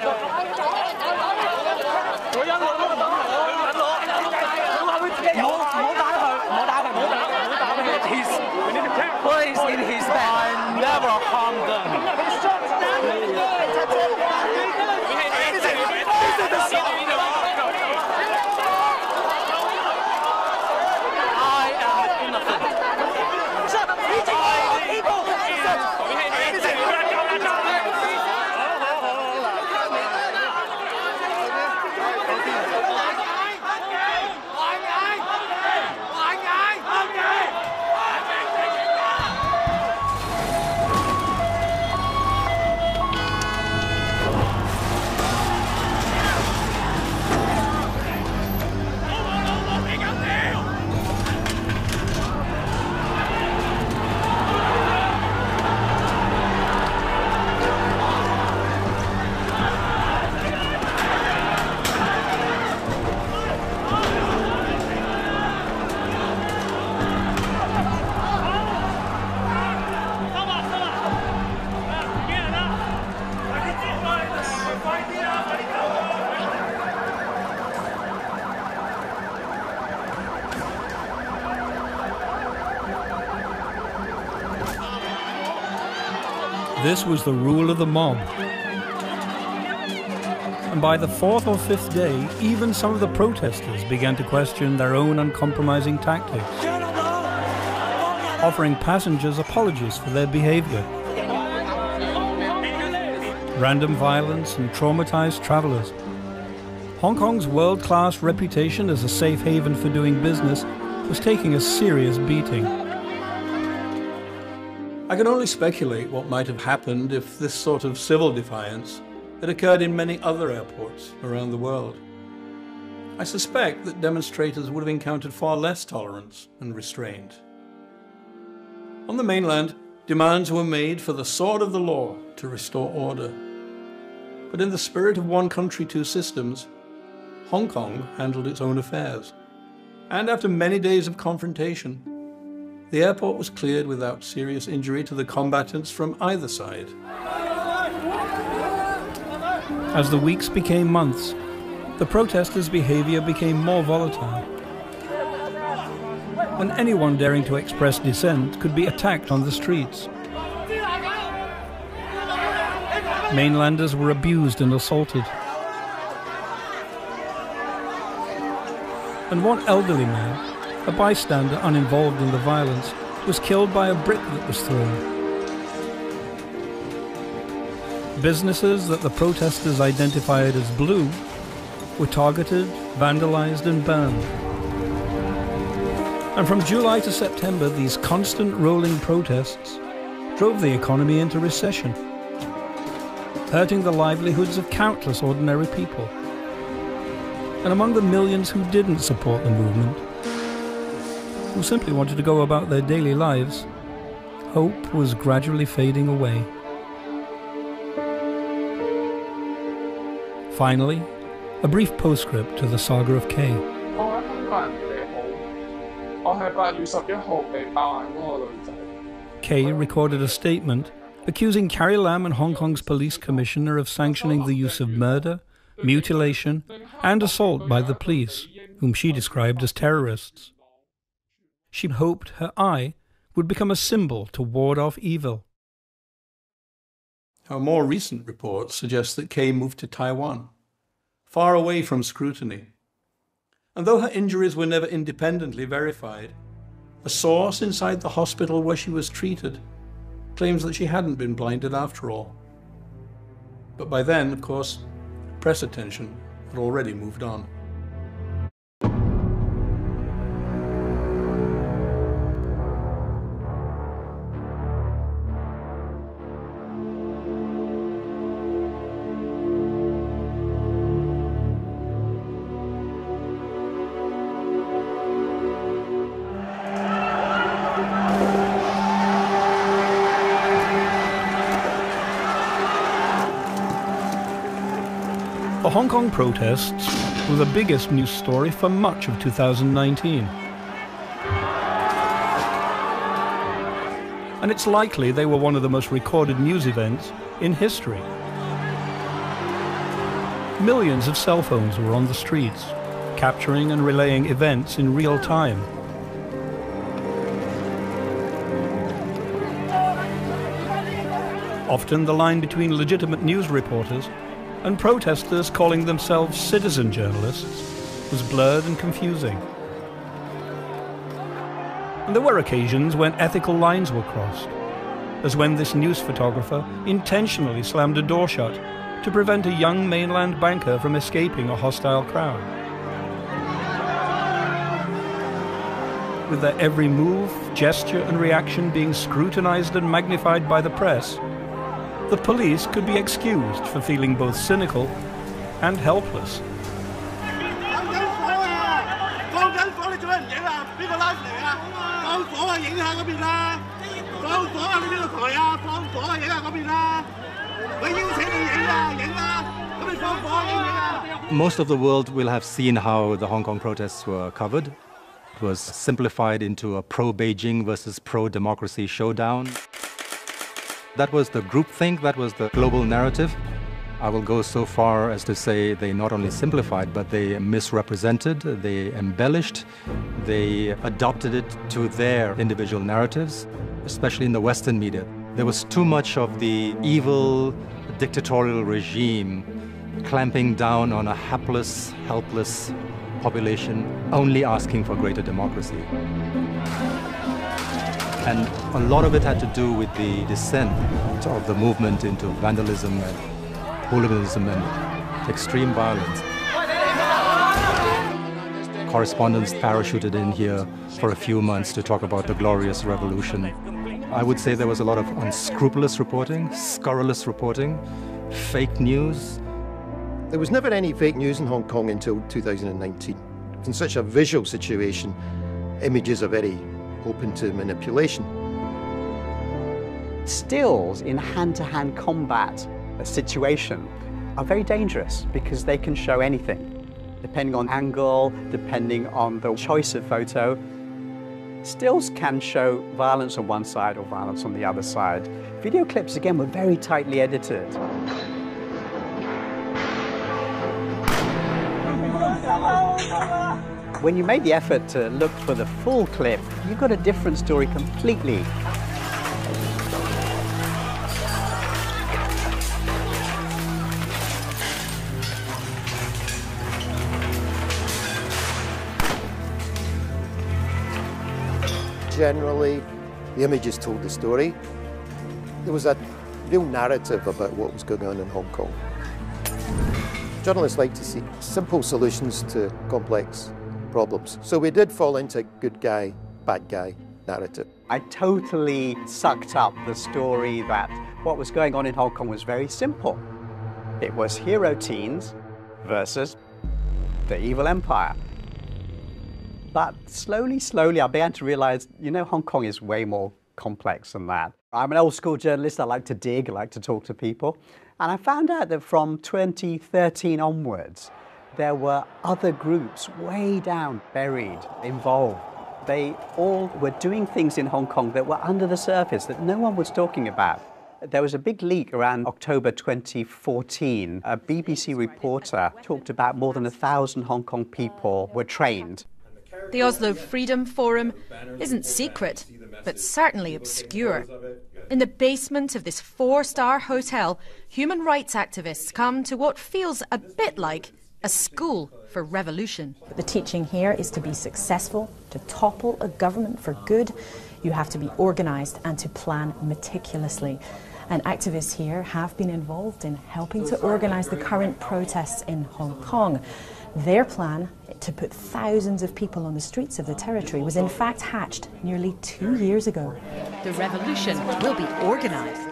Please, in his I never harmed This was the rule of the mob. And by the fourth or fifth day, even some of the protesters began to question their own uncompromising tactics, offering passengers apologies for their behavior. Random violence and traumatized travelers. Hong Kong's world-class reputation as a safe haven for doing business was taking a serious beating. I can only speculate what might have happened if this sort of civil defiance had occurred in many other airports around the world. I suspect that demonstrators would have encountered far less tolerance and restraint. On the mainland, demands were made for the sword of the law to restore order. But in the spirit of one country, two systems, Hong Kong handled its own affairs. And after many days of confrontation, the airport was cleared without serious injury to the combatants from either side. As the weeks became months, the protesters' behavior became more volatile. And anyone daring to express dissent could be attacked on the streets. Mainlanders were abused and assaulted. And one elderly man, a bystander uninvolved in the violence, was killed by a brick that was thrown. Businesses that the protesters identified as blue were targeted, vandalized and burned. And from July to September, these constant rolling protests drove the economy into recession, hurting the livelihoods of countless ordinary people. And among the millions who didn't support the movement, who simply wanted to go about their daily lives, hope was gradually fading away. Finally, a brief postscript to the saga of Kay. Kay recorded a statement accusing Carrie Lam and Hong Kong's police commissioner of sanctioning the use of murder, mutilation, and assault by the police, whom she described as terrorists. She hoped her eye would become a symbol to ward off evil. Our more recent reports suggest that Kay moved to Taiwan, far away from scrutiny. And though her injuries were never independently verified, a source inside the hospital where she was treated claims that she hadn't been blinded after all. But by then, of course, press attention had already moved on. The Hong Kong protests were the biggest news story for much of 2019. And it's likely they were one of the most recorded news events in history. Millions of cell phones were on the streets, capturing and relaying events in real time. Often the line between legitimate news reporters and protesters calling themselves citizen journalists was blurred and confusing. And there were occasions when ethical lines were crossed, as when this news photographer intentionally slammed a door shut to prevent a young mainland banker from escaping a hostile crowd. With their every move, gesture and reaction being scrutinized and magnified by the press, the police could be excused for feeling both cynical and helpless. Most of the world will have seen how the Hong Kong protests were covered. It was simplified into a pro-Beijing versus pro-democracy showdown. That was the groupthink, that was the global narrative. I will go so far as to say they not only simplified, but they misrepresented, they embellished, they adopted it to their individual narratives, especially in the Western media. There was too much of the evil dictatorial regime clamping down on a hapless, helpless population, only asking for greater democracy. And a lot of it had to do with the descent of the movement into vandalism and hooliganism and extreme violence. Correspondents parachuted in here for a few months to talk about the glorious revolution. I would say there was a lot of unscrupulous reporting, scurrilous reporting, fake news. There was never any fake news in Hong Kong until 2019. In such a visual situation, images are very open to manipulation. Stills in hand-to-hand combat situation are very dangerous because they can show anything. Depending on angle, depending on the choice of photo, stills can show violence on one side or violence on the other side. Video clips, again, were very tightly edited. When you made the effort to look for the full clip, you got a different story completely. Generally, the images told the story. There was a real narrative about what was going on in Hong Kong. Journalists like to see simple solutions to complex problems. So we did fall into good guy, bad guy narrative. I totally sucked up the story that what was going on in Hong Kong was very simple. It was hero teens versus the evil empire. But slowly, I began to realize, Hong Kong is way more complex than that. I'm an old school journalist. I like to dig, I like to talk to people. And I found out that from 2013 onwards, there were other groups way down, buried, involved. They all were doing things in Hong Kong that were under the surface that no one was talking about. There was a big leak around October 2014. A BBC reporter talked about more than 1,000 Hong Kong people were trained. The Oslo Freedom Forum isn't secret, but certainly obscure. In the basement of this 4-star hotel, human rights activists come to what feels a bit like a school for revolution. The teaching here is to be successful, to topple a government for good. You have to be organised and to plan meticulously. And activists here have been involved in helping to organise the current protests in Hong Kong. Their plan to put thousands of people on the streets of the territory was in fact hatched nearly 2 years ago. The revolution will be organised.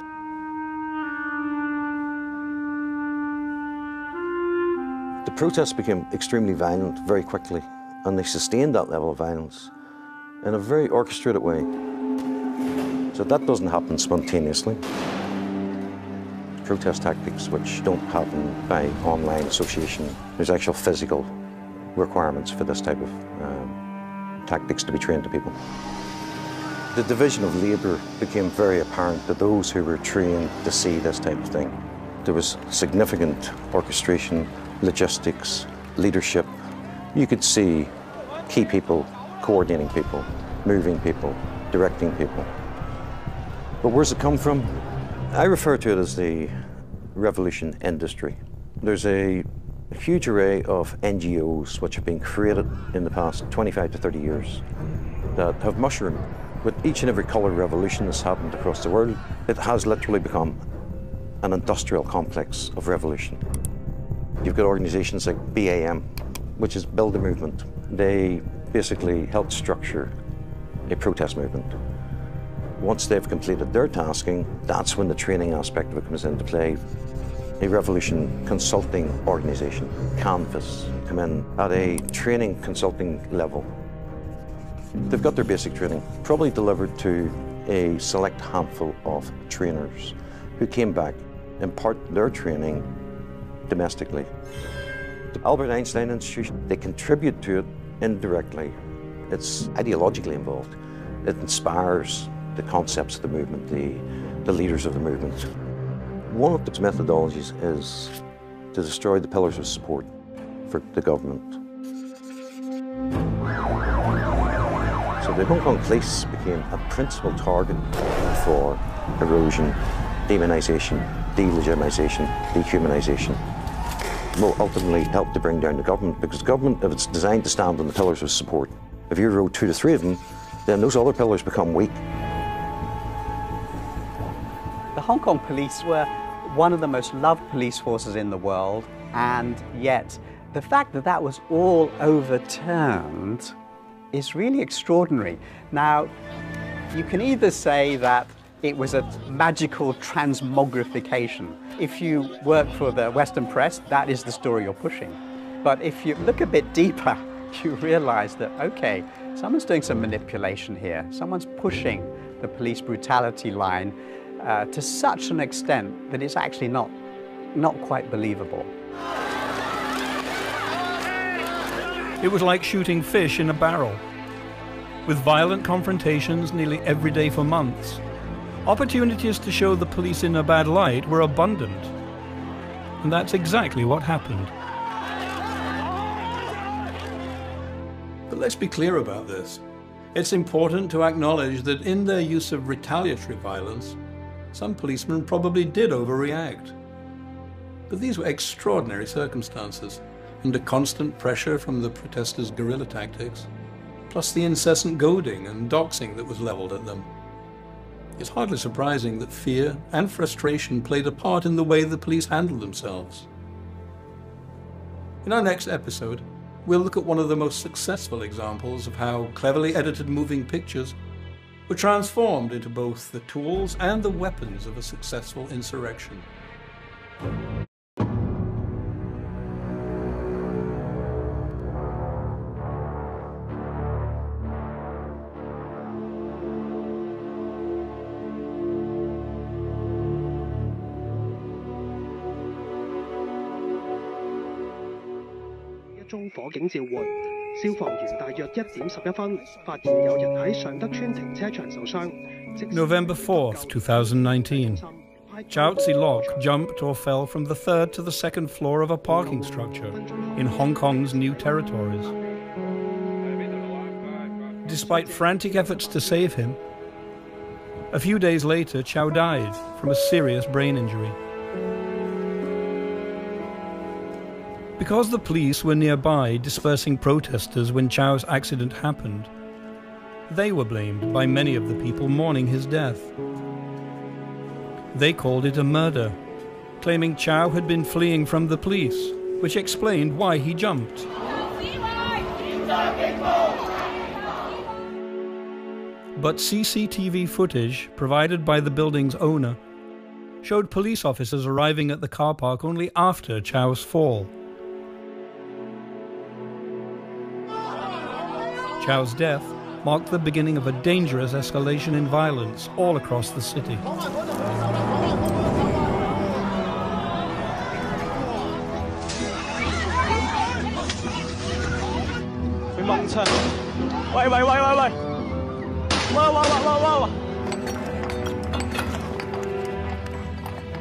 The protests became extremely violent very quickly, and they sustained that level of violence in a very orchestrated way. So that doesn't happen spontaneously. Protest tactics which don't happen by online association. There's actual physical requirements for this type of tactics to be trained to people. The division of labour became very apparent to those who were trained to see this type of thing. There was significant orchestration, logistics, leadership. You could see key people, coordinating people, moving people, directing people. But where's it come from? I refer to it as the revolution industry. There's a huge array of NGOs which have been created in the past 25 to 30 years that have mushroomed. With each and every colour revolution that's happened across the world, it has literally become an industrial complex of revolution. You've got organisations like BAM, which is Build a Movement. They basically help structure a protest movement. Once they've completed their tasking, that's when the training aspect of it comes into play. A revolution consulting organisation, Canvas, come in at a training consulting level. They've got their basic training, probably delivered to a select handful of trainers who came back, impart their training domestically. The Albert Einstein Institution, they contribute to it indirectly. It's ideologically involved. It inspires the concepts of the movement, the leaders of the movement. One of its methodologies is to destroy the pillars of support for the government. So the Hong Kong police became a principal target for erosion, demonisation, delegitimization, dehumanization. Will ultimately help to bring down the government, because the government, if it's designed to stand on the pillars of support, if you erode 2 to 3 of them, then those other pillars become weak. The Hong Kong police were one of the most loved police forces in the world, and yet the fact that that was all overturned is really extraordinary. Now, you can either say that it was a magical transmogrification. If you work for the Western press, that is the story you're pushing. But if you look a bit deeper, you realize that, okay, someone's doing some manipulation here. Someone's pushing the police brutality line to such an extent that it's actually not quite believable. It was like shooting fish in a barrel. With violent confrontations nearly every day for months, opportunities to show the police in a bad light were abundant. And that's exactly what happened. But let's be clear about this. It's important to acknowledge that in their use of retaliatory violence, some policemen probably did overreact. But these were extraordinary circumstances, under constant pressure from the protesters' guerrilla tactics, plus the incessant goading and doxing that was levelled at them. It's hardly surprising that fear and frustration played a part in the way the police handled themselves. In our next episode, we'll look at one of the most successful examples of how cleverly edited moving pictures were transformed into both the tools and the weapons of a successful insurrection. November 4th, 2019. Chow Tze Lok jumped or fell from the 3rd to the 2nd floor of a parking structure in Hong Kong's New Territories. Despite frantic efforts to save him, a few days later, Chow died from a serious brain injury. Because the police were nearby dispersing protesters when Chow's accident happened, they were blamed by many of the people mourning his death. They called it a murder, claiming Chow had been fleeing from the police, which explained why he jumped. But CCTV footage provided by the building's owner showed police officers arriving at the car park only after Chow's fall. Chow's death marked the beginning of a dangerous escalation in violence all across the city.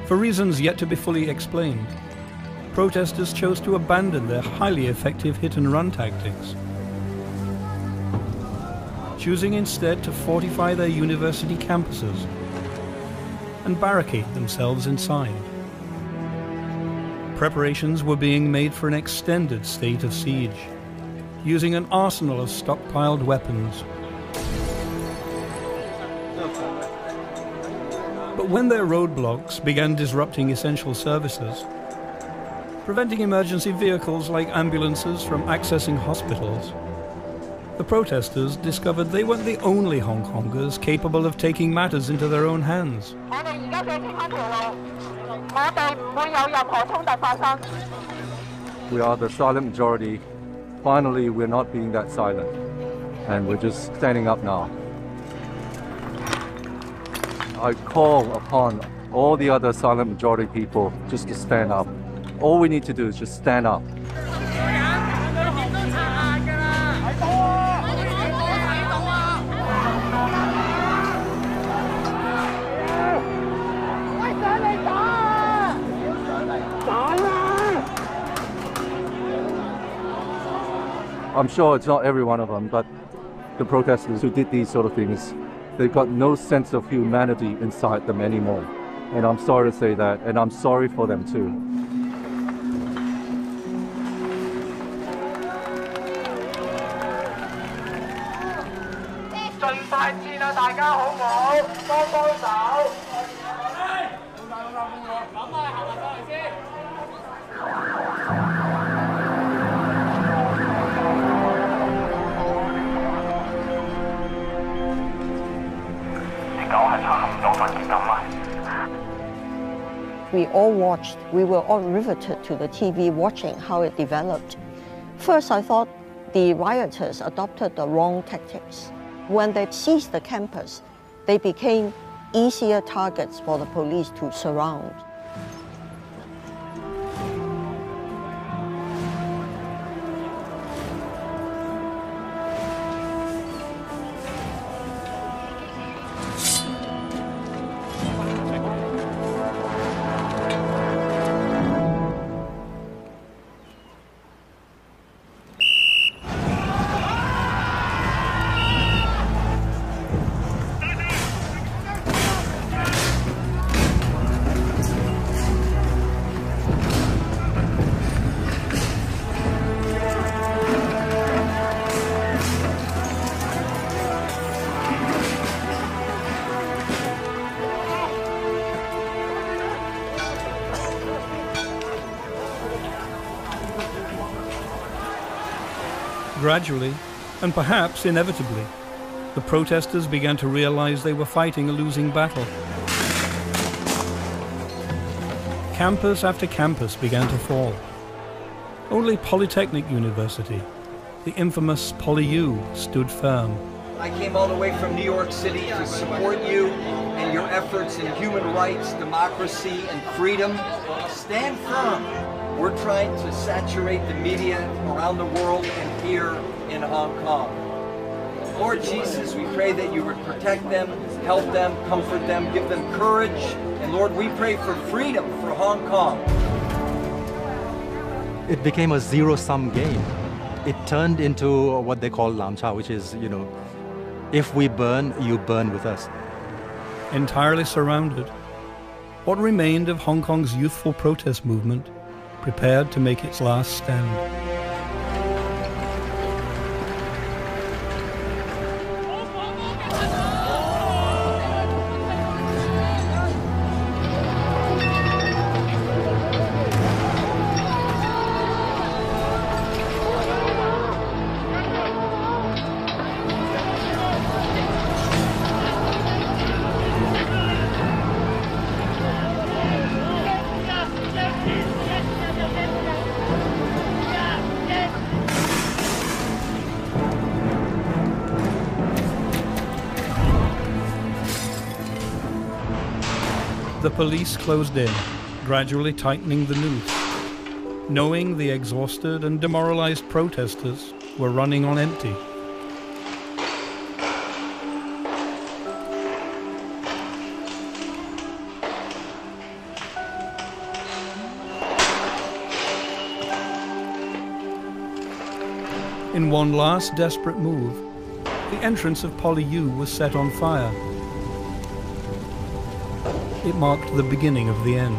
For reasons yet to be fully explained, protesters chose to abandon their highly effective hit-and-run tactics, choosing instead to fortify their university campuses and barricade themselves inside. Preparations were being made for an extended state of siege, using an arsenal of stockpiled weapons. But when their roadblocks began disrupting essential services, preventing emergency vehicles like ambulances from accessing hospitals, the protesters discovered they weren't the only Hong Kongers capable of taking matters into their own hands. We are the silent majority. Finally, we're not being that silent, and we're just standing up now. I call upon all the other silent majority people just to stand up. All we need to do is just stand up. I'm sure it's not every one of them, but the protesters who did these sort of things, they've got no sense of humanity inside them anymore. And I'm sorry to say that, and I'm sorry for them too. We all watched, we were all riveted to the TV watching how it developed. First, I thought the rioters adopted the wrong tactics. When they seized the campus, they became easier targets for the police to surround. Gradually, and perhaps inevitably, the protesters began to realize they were fighting a losing battle. Campus after campus began to fall. Only Polytechnic University, the infamous PolyU, stood firm. I came all the way from New York City to support you and your efforts in human rights, democracy, and freedom. Stand firm. We're trying to saturate the media around the world and here in Hong Kong. Lord Jesus, we pray that you would protect them, help them, comfort them, give them courage. And Lord, we pray for freedom for Hong Kong. It became a zero-sum game. It turned into what they call lam cha, which is, if we burn, you burn with us. Entirely surrounded, what remained of Hong Kong's youthful protest movement prepared to make its last stand. The police closed in, gradually tightening the noose, knowing the exhausted and demoralized protesters were running on empty. In one last desperate move, the entrance of PolyU was set on fire. It marked the beginning of the end.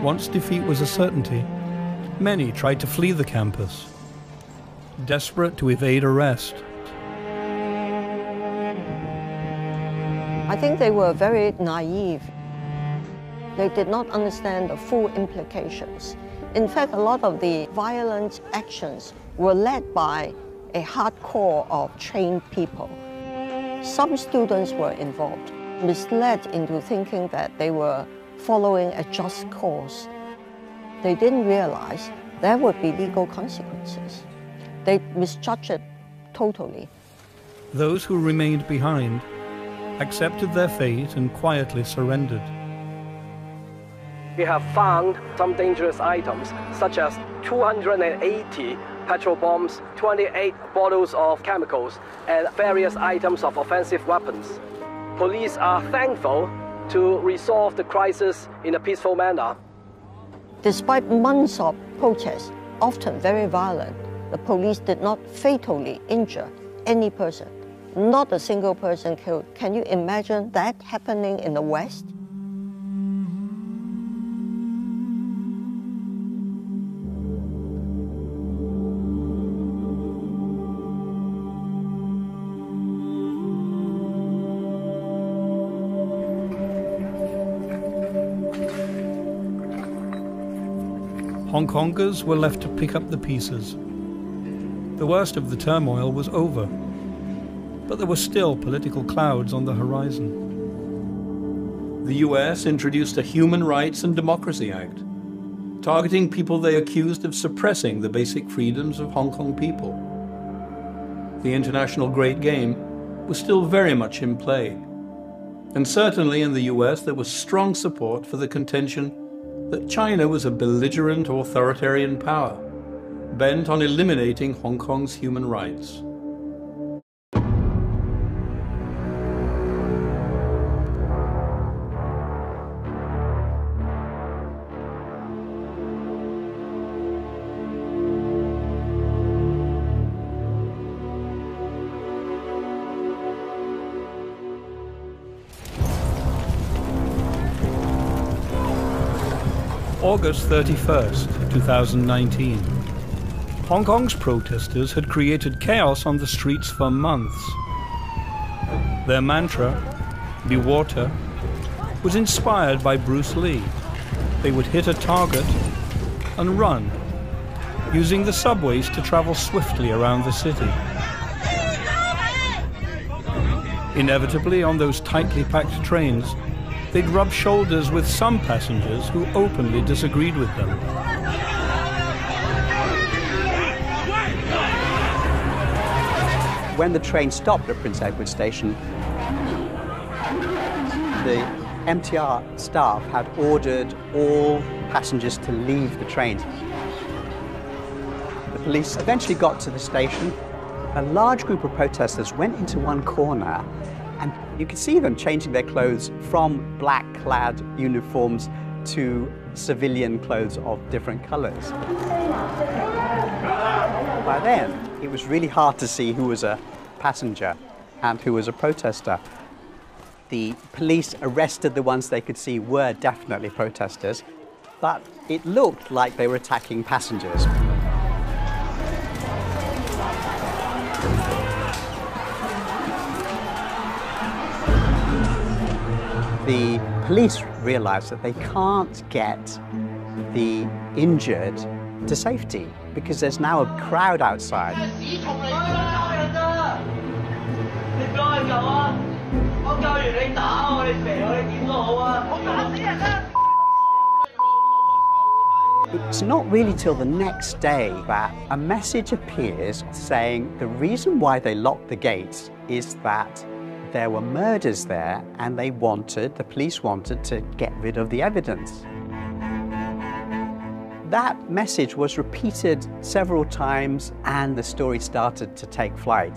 Once defeat was a certainty, many tried to flee the campus, desperate to evade arrest. I think they were very naive. They did not understand the full implications. In fact, a lot of the violent actions were led by a hardcore of trained people. Some students were involved, misled into thinking that they were following a just cause. They didn't realize there would be legal consequences. They misjudged it totally. Those who remained behind accepted their fate and quietly surrendered. We have found some dangerous items, such as 280 petrol bombs, 28 bottles of chemicals, and various items of offensive weapons. Police are thankful to resolve the crisis in a peaceful manner. Despite months of protests, often very violent, the police did not fatally injure any person. Not a single person killed. Can you imagine that happening in the West? Hong Kongers were left to pick up the pieces. The worst of the turmoil was over, but there were still political clouds on the horizon. The US introduced a Human Rights and Democracy Act, targeting people they accused of suppressing the basic freedoms of Hong Kong people. The international Great Game was still very much in play, and certainly in the US there was strong support for the contention that China was a belligerent authoritarian power, bent on eliminating Hong Kong's human rights. August 31st, 2019. Hong Kong's protesters had created chaos on the streets for months. Their mantra, "Be water," was inspired by Bruce Lee. They would hit a target and run, using the subways to travel swiftly around the city. Inevitably, on those tightly packed trains, they'd rub shoulders with some passengers who openly disagreed with them. When the train stopped at Prince Edward Station, the MTR staff had ordered all passengers to leave the train. The police eventually got to the station A large group of protesters went into one corner, and you could see them changing their clothes from black-clad uniforms to civilian clothes of different colors. By then, it was really hard to see who was a passenger and who was a protester. The police arrested the ones they could see were definitely protesters, but it looked like they were attacking passengers. The police realized that they can't get the injured to safety because there's now a crowd outside. It's not really till the next day that a message appears saying the reason why they locked the gates is that there were murders there and the police wanted to get rid of the evidence. That message was repeated several times and the story started to take flight.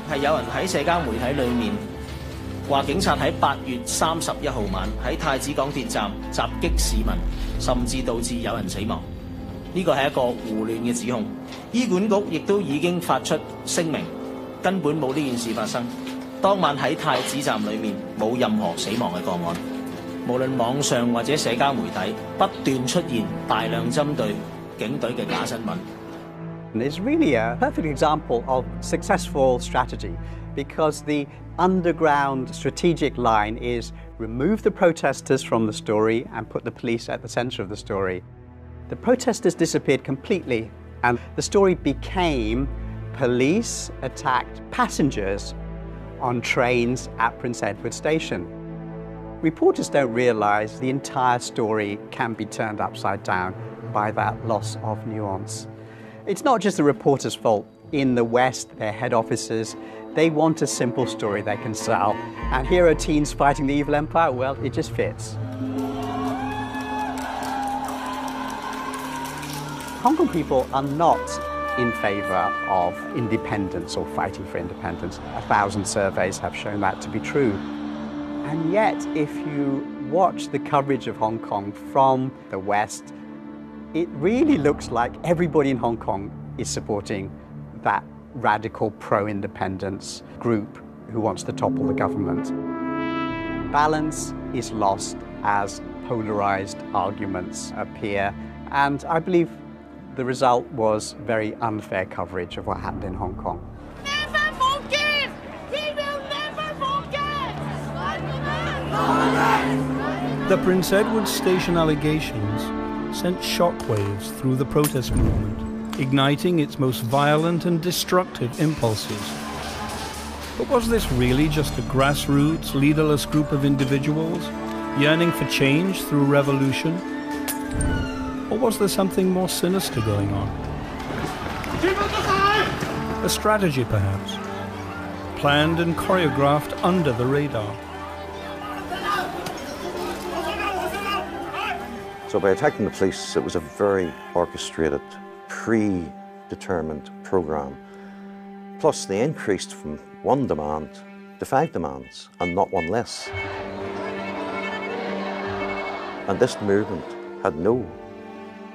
係有人喺社交媒體裏面話警察喺8月31號晚喺太子港鐵站襲擊市民，甚至導致有人死亡。呢個係一個胡亂嘅指控。醫管局亦都已經發出聲明，根本冇呢件事發生。當晚喺太子站裏面冇任何死亡嘅個案。無論網上或者社交媒體不斷出現大量針對警隊嘅假新聞。It's really a perfect example of successful strategy because the underground strategic line is remove the protesters from the story and put the police at the center of the story. The protesters disappeared completely and the story became police attacked passengers on trains at Prince Edward Station. Reporters don't realize the entire story can be turned upside down by that loss of nuance. It's not just the reporter's fault. In the West, their head offices, they want a simple story they can sell. And here are teens fighting the evil empire. Well, it just fits. Hong Kong people are not in favor of independence or fighting for independence. 1,000 surveys have shown that to be true. And yet, if you watch the coverage of Hong Kong from the West, it really looks like everybody in Hong Kong is supporting that radical pro-independence group who wants to topple the government. Balance is lost as polarized arguments appear, and I believe the result was very unfair coverage of what happened in Hong Kong. Never forget! We will never forget! The Prince Edward Station allegations sent shockwaves through the protest movement, igniting its most violent and destructive impulses. But was this really just a grassroots, leaderless group of individuals yearning for change through revolution? Or was there something more sinister going on? A strategy, perhaps, planned and choreographed under the radar. So by attacking the police, it was a very orchestrated, predetermined program. Plus, they increased from one demand to 5 demands, and not one less. And this movement had no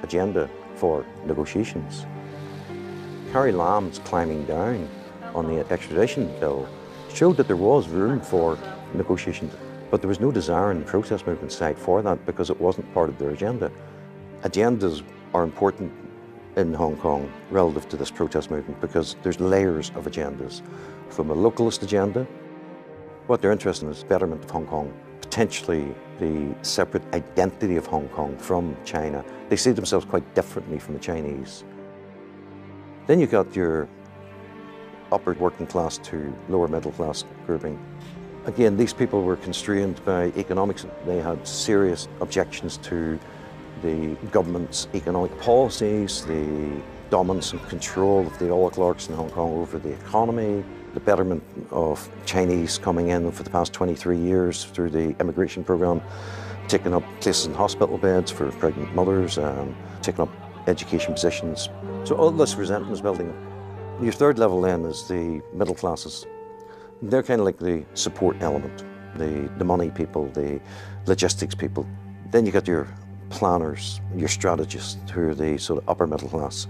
agenda for negotiations. Carrie Lam's climbing down on the extradition bill showed that there was room for negotiations, but there was no desire in the protest movement side for that because it wasn't part of their agenda. Agendas are important in Hong Kong relative to this protest movement because there's layers of agendas. From a localist agenda, what they're interested in is betterment of Hong Kong, potentially the separate identity of Hong Kong from China. They see themselves quite differently from the Chinese. Then you've got your upper working class to lower middle class grouping. Again, these people were constrained by economics. They had serious objections to the government's economic policies, the dominance and control of the oligarchs in Hong Kong over the economy, the betterment of Chinese coming in for the past 23 years through the immigration program. taking up places in hospital beds for pregnant mothers, taking up education positions. So all this resentment was building up. Your third level then is the middle classes. They're kind of like the support element, the money people, the logistics people. Then you got your planners, your strategists, who are the sort of upper middle class,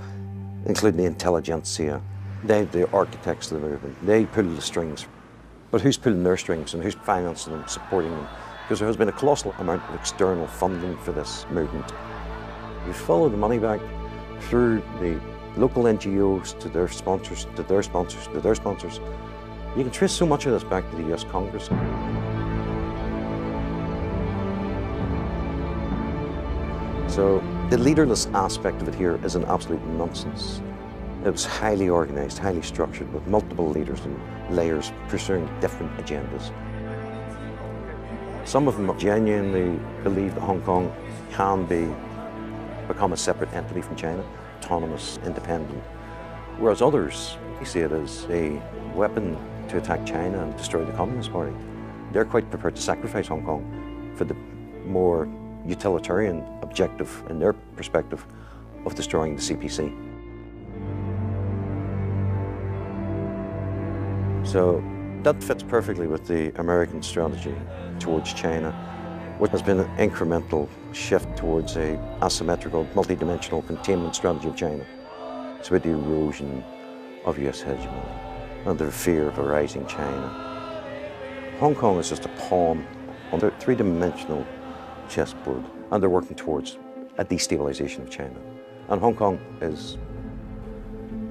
including the intelligentsia. They're the architects of the movement. They pull the strings. But who's pulling their strings and who's financing them, supporting them? Because there has been a colossal amount of external funding for this movement. You follow the money back through the local NGOs to their sponsors, to their sponsors, to their sponsors. You can trace so much of this back to the US Congress. So the leaderless aspect of it here is an absolute nonsense. It was highly organized, highly structured, with multiple leaders and layers pursuing different agendas. Some of them genuinely believe that Hong Kong can become a separate entity from China, autonomous, independent, whereas others see it as a weapon to attack China and destroy the Communist Party. They're quite prepared to sacrifice Hong Kong for the more utilitarian objective, in their perspective, of destroying the CPC. So that fits perfectly with the American strategy towards China, which has been an incremental shift towards an asymmetrical, multi-dimensional containment strategy of China. It's about the erosion of US hegemony and the fear of a rising China. Hong Kong is just a pawn on the three-dimensional chessboard, and they're working towards a destabilization of China. And Hong Kong is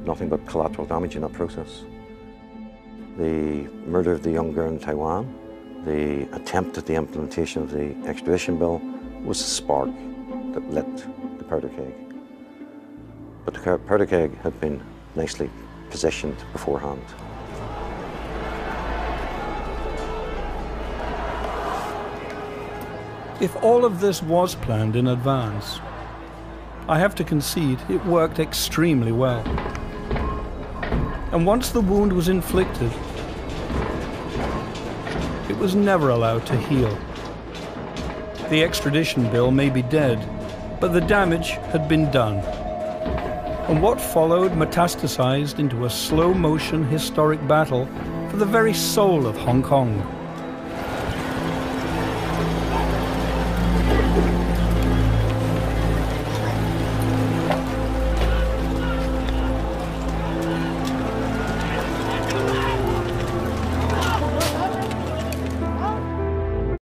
nothing but collateral damage in that process. The murder of the young girl in Taiwan, the attempt at the implementation of the extradition bill was the spark that lit the powder keg. But the powder keg had been nicely positioned beforehand. If all of this was planned in advance, I have to concede it worked extremely well. And once the wound was inflicted, it was never allowed to heal. The extradition bill may be dead, but the damage had been done. And what followed metastasized into a slow-motion historic battle for the very soul of Hong Kong.